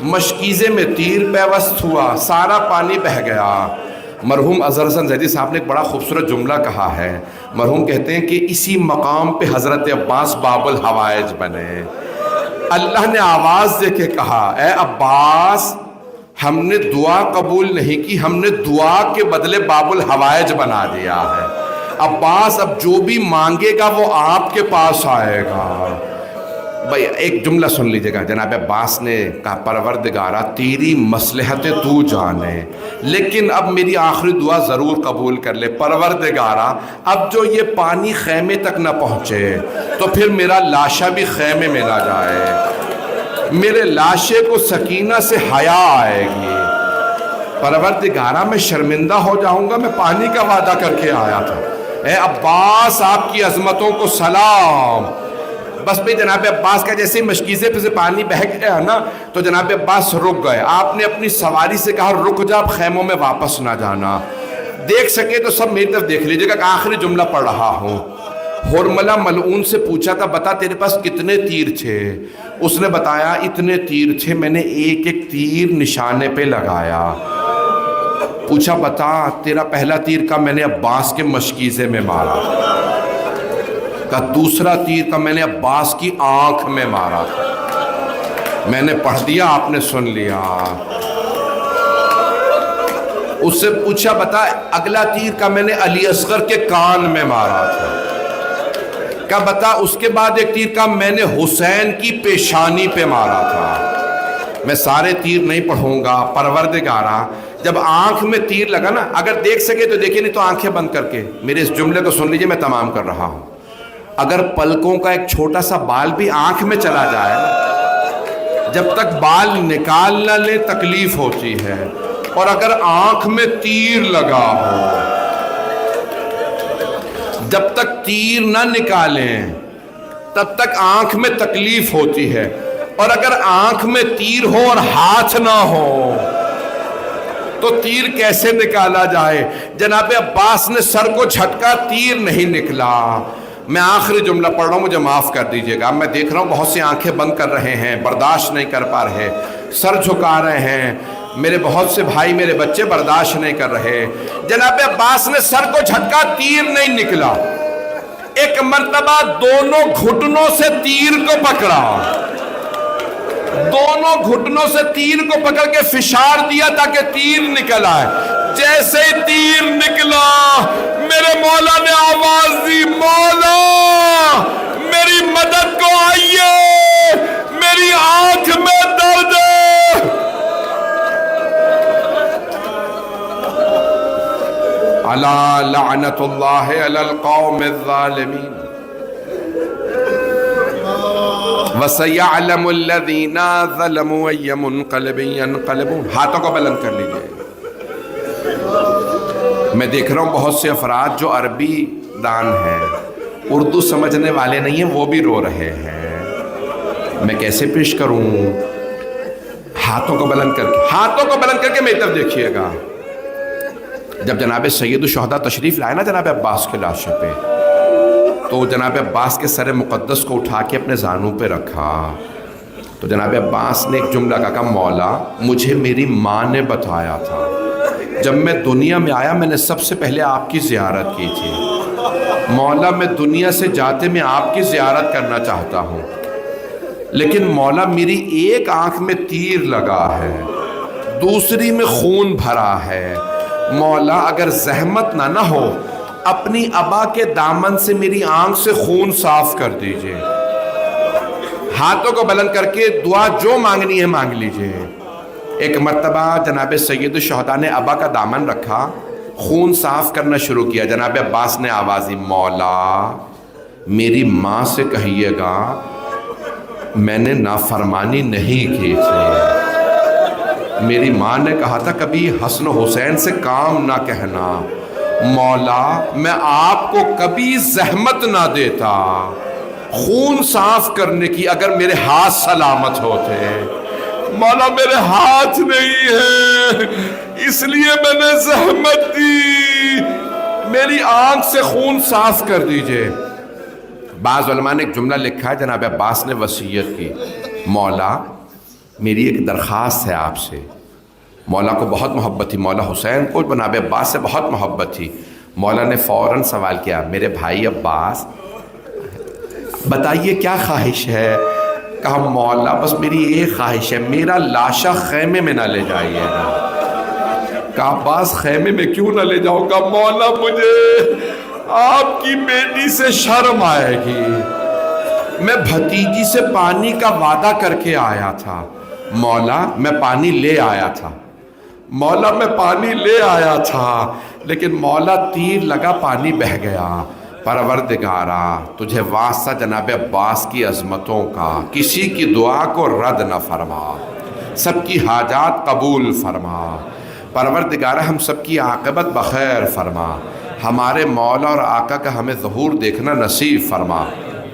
مشکیزے میں تیر پیوست ہوا، سارا پانی بہہ گیا۔ مرحوم اظہر حسن زیدی صاحب نے ایک بڑا خوبصورت جملہ کہا ہے، مرحوم کہتے ہیں کہ اسی مقام پہ حضرت عباس باب الحوائج بنے۔ اللہ نے آواز دے کے کہا، اے عباس، ہم نے دعا قبول نہیں کی، ہم نے دعا کے بدلے باب الحوائج بنا دیا ہے۔ عباس اب جو بھی مانگے گا وہ آپ کے پاس آئے گا۔ بھائی ایک جملہ سن لیجیے گا، جناب عباس نے کہا، پروردگارا تیری مصلحتیں تو جانے، لیکن اب میری آخری دعا ضرور قبول کر لے۔ پروردگارا اب جو یہ پانی خیمے تک نہ پہنچے تو پھر میرا لاشا بھی خیمے میں نہ جائے، میرے لاشے کو سکینہ سے حیا آئے گی۔ پروردگارا میں شرمندہ ہو جاؤں گا، میں پانی کا وعدہ کر کے آیا تھا۔ اے عباس، آپ کی عظمتوں کو سلام۔ بس بھئی جناب عباس کا جیسے ہی مشکیزے پہ سے پانی بہہ گیا نا تو جناب عباس رک گئے۔ آپ نے اپنی سواری سے کہا، رک جا، اب خیموں میں واپس نہ جانا۔ دیکھ سکے تو سب میری طرف دیکھ لیجیے گا کہ آخری جملہ پڑھ رہا ہوں۔ حرملہ ملعون سے پوچھا تھا، بتا تیرے پاس کتنے تیر تھے؟ اس نے بتایا اتنے تیر تھے، میں نے ایک ایک تیر نشانے پہ لگایا۔ پوچھا بتا تیرا پہلا تیر کا میں نے عباس کے مشکیزے میں مارا، کا دوسرا تیر کا میں نے عباس کی آنکھ میں مارا تھا۔ میں نے پڑھ دیا، آپ نے سن لیا۔ اس سے پوچھا بتا اگلا تیر کا میں نے علی اصغر کے کان میں مارا تھا، کا بتا اس کے بعد ایک تیر کا میں نے حسین کی پیشانی پہ مارا تھا۔ میں سارے تیر نہیں پڑھوں گا۔ پروردگارا جب آنکھ میں تیر لگا نا، اگر دیکھ سکے تو دیکھیں، نہیں تو آنکھیں بند کر کے میرے اس جملے کو سن لیجئے، میں تمام کر رہا ہوں۔ اگر پلکوں کا ایک چھوٹا سا بال بھی آنکھ میں چلا جائے، جب تک بال نکال نہ لے تکلیف ہوتی ہے، اور اگر آنکھ میں تیر لگا ہو، جب تک تیر نہ نکالیں تب تک آنکھ میں تکلیف ہوتی ہے، اور اگر آنکھ میں تیر ہو اور ہاتھ نہ ہو تو تیر کیسے نکالا جائے؟ جناب عباس نے سر کو جھٹکا، تیر نہیں نکلا۔ میں آخری جملہ پڑھ رہا ہوں، مجھے معاف کر دیجئے گا۔ میں دیکھ رہا ہوں بہت سی آنکھیں بند کر رہے ہیں، برداشت نہیں کر پا رہے، سر جھکا رہے ہیں، میرے بہت سے بھائی میرے بچے برداشت نہیں کر رہے۔ جناب عباس نے سر کو جھٹکا، تیر نہیں نکلا۔ ایک مرتبہ دونوں گھٹنوں سے تیر کو پکڑا، دونوں گھٹنوں سے تیر کو پکڑ کے فشار دیا تاکہ تیر نکل آئے۔ جیسے تیر نکلا میرے مولا نے آواز دی، مولا میری مدد کو آئیے، میری آنکھ میں درد ہے۔ الا لعنت اللہ علی القوم الظالمین وَسَيَعْلَمُ الَّذِينَ ظَلَمُوا أَيَّ مُنْقَلِبٍ يَنْقَلِبُونَ. ہاتھوں کو بلند کر لیجئے. میں دیکھ رہا ہوں بہت سے افراد جو عربی دان ہیں، اردو سمجھنے والے نہیں ہیں، وہ بھی رو رہے ہیں. میں کیسے پیش کروں؟ ہاتھوں کو بلند کر کے میری طرف دیکھیے گا. جب جناب سید الشہداء تشریف لائے نا جناب عباس کے لاشے پہ، تو جناب عباس کے سر مقدس کو اٹھا کے اپنے زانوں پہ رکھا. تو جناب عباس نے ایک جملہ کہا، مولا مجھے میری ماں نے بتایا تھا، جب میں دنیا میں آیا میں نے سب سے پہلے آپ کی زیارت کی تھی. مولا میں دنیا سے جاتے میں آپ کی زیارت کرنا چاہتا ہوں، لیکن مولا میری ایک آنکھ میں تیر لگا ہے، دوسری میں خون بھرا ہے. مولا اگر زحمت نہ ہو اپنی ابا کے دامن سے میری آنکھ سے خون صاف کر دیجئے. ہاتھوں کو بلند کر کے دعا جو مانگنی ہے مانگ لیجئے. ایک مرتبہ جناب سید الشہداء نے ابا کا دامن رکھا، خون صاف کرنا شروع کیا. جناب عباس نے آواز دی، مولا میری ماں سے کہیے گا میں نے نافرمانی نہیں کی تھی. میری ماں نے کہا تھا کبھی حسن و حسین سے کام نہ کہنا. مولا میں آپ کو کبھی زحمت نہ دیتا خون صاف کرنے کی اگر میرے ہاتھ سلامت ہوتے. مولا میرے ہاتھ نہیں ہے اس لیے میں نے زحمت دی، میری آنکھ سے خون صاف کر دیجئے. بعض علماء نے ایک جملہ لکھا ہے، جناب عباس نے وصیت کی، مولا میری ایک درخواست ہے آپ سے. مولا کو بہت محبت تھی، مولا حسین کو جناب عباس سے بہت محبت تھی. مولا نے فوراً سوال کیا، میرے بھائی عباس بتائیے کیا خواہش ہے؟ کہا مولا بس میری ایک خواہش ہے، میرا لاشا خیمے میں نہ لے جائیے گا. کہا عباس خیمے میں کیوں نہ لے جاؤ گا؟ مولا مجھے آپ کی بیٹی سے شرم آئے گی، میں بھتیجی سے پانی کا وعدہ کر کے آیا تھا. مولا میں پانی لے آیا تھا، مولا میں پانی لے آیا تھا، لیکن مولا تیر لگا پانی بہہ گیا. پروردگارا تجھے واسطہ جناب عباس کی عظمتوں کا، کسی کی دعا کو رد نہ فرما، سب کی حاجات قبول فرما. پروردگارا ہم سب کی عاقبت بخیر فرما. ہمارے مولا اور آقا کا ہمیں ظہور دیکھنا نصیب فرما.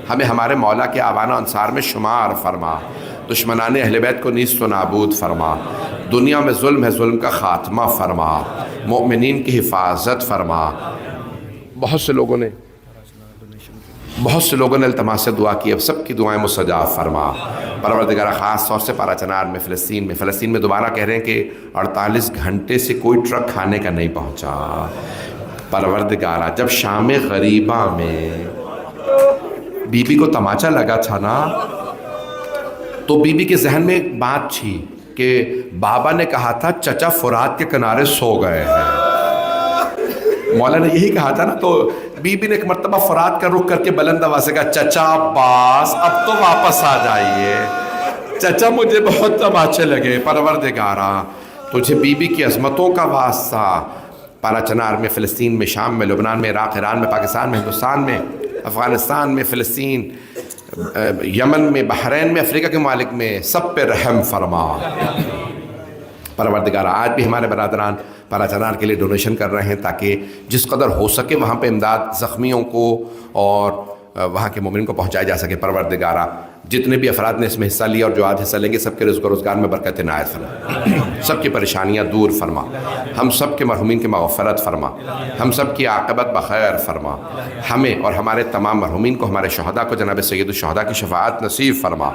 ہمیں ہمارے مولا کے آوان و انصار میں شمار فرما. دشمنان اہل بیت کو نیست و نابود فرما. دنیا میں ظلم ہے، ظلم کا خاتمہ فرما. مؤمنین کی حفاظت فرما. بہت سے لوگوں نے التماس سے دعا کی، اب سب کی دعائیں مستجاب فرما. پروردگارہ خاص طور سے پارا چنار میں فلسطین میں دوبارہ کہہ رہے ہیں کہ 48 گھنٹے سے کوئی ٹرک کھانے کا نہیں پہنچا. پروردگارہ جب شام غریبہ میں بی بی کو تماچا لگا تھا نا، تو بی بی کے ذہن میں ایک بات تھی کہ بابا نے کہا تھا چچا فرات کے کنارے سو گئے ہیں. مولا نے یہی کہا تھا نا، تو بی بی نے ایک مرتبہ فرات کا رخ کر کے بلند آواز سے کہا چچا عباس اب تو واپس آ جائیے، چچا مجھے بہت تماچے لگے. پروردگارہ تجھے بی بی کی عظمتوں کا واسطہ پارا چنار میں، فلسطین میں، شام میں، لبنان میں، عراق، ایران میں، پاکستان میں، ہندوستان میں، افغانستان میں، فلسطین، یمن میں، بحرین میں، افریقہ کے ممالک میں، سب پہ رحم فرما. پروردگار آج بھی ہمارے برادران پارا چنار کے لیے ڈونیشن کر رہے ہیں تاکہ جس قدر ہو سکے وہاں پہ امداد زخمیوں کو اور وہاں کے مومنین کو پہنچایا جا سکے. پروردگارہ جتنے بھی افراد نے اس میں حصہ لیا اور جو آج حصہ لیں گے، سب کے رزق و روزگار میں برکت عنایت فرما. سب کی پریشانیاں دور فرما. ہم سب کے مرحومین کی مغفرت فرما. ہم سب کی عاقبت بخیر فرما. ہمیں اور ہمارے تمام مرحومین کو، ہمارے شہداء کو جناب سید الشہداء کی شفاعت نصیب فرما.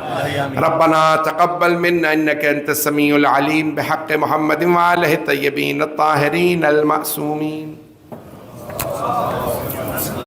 ربنا تقبل منا انک انت السمیع العلیم بحق محمد وآلہ الطیبین الطاہرین المعصومین.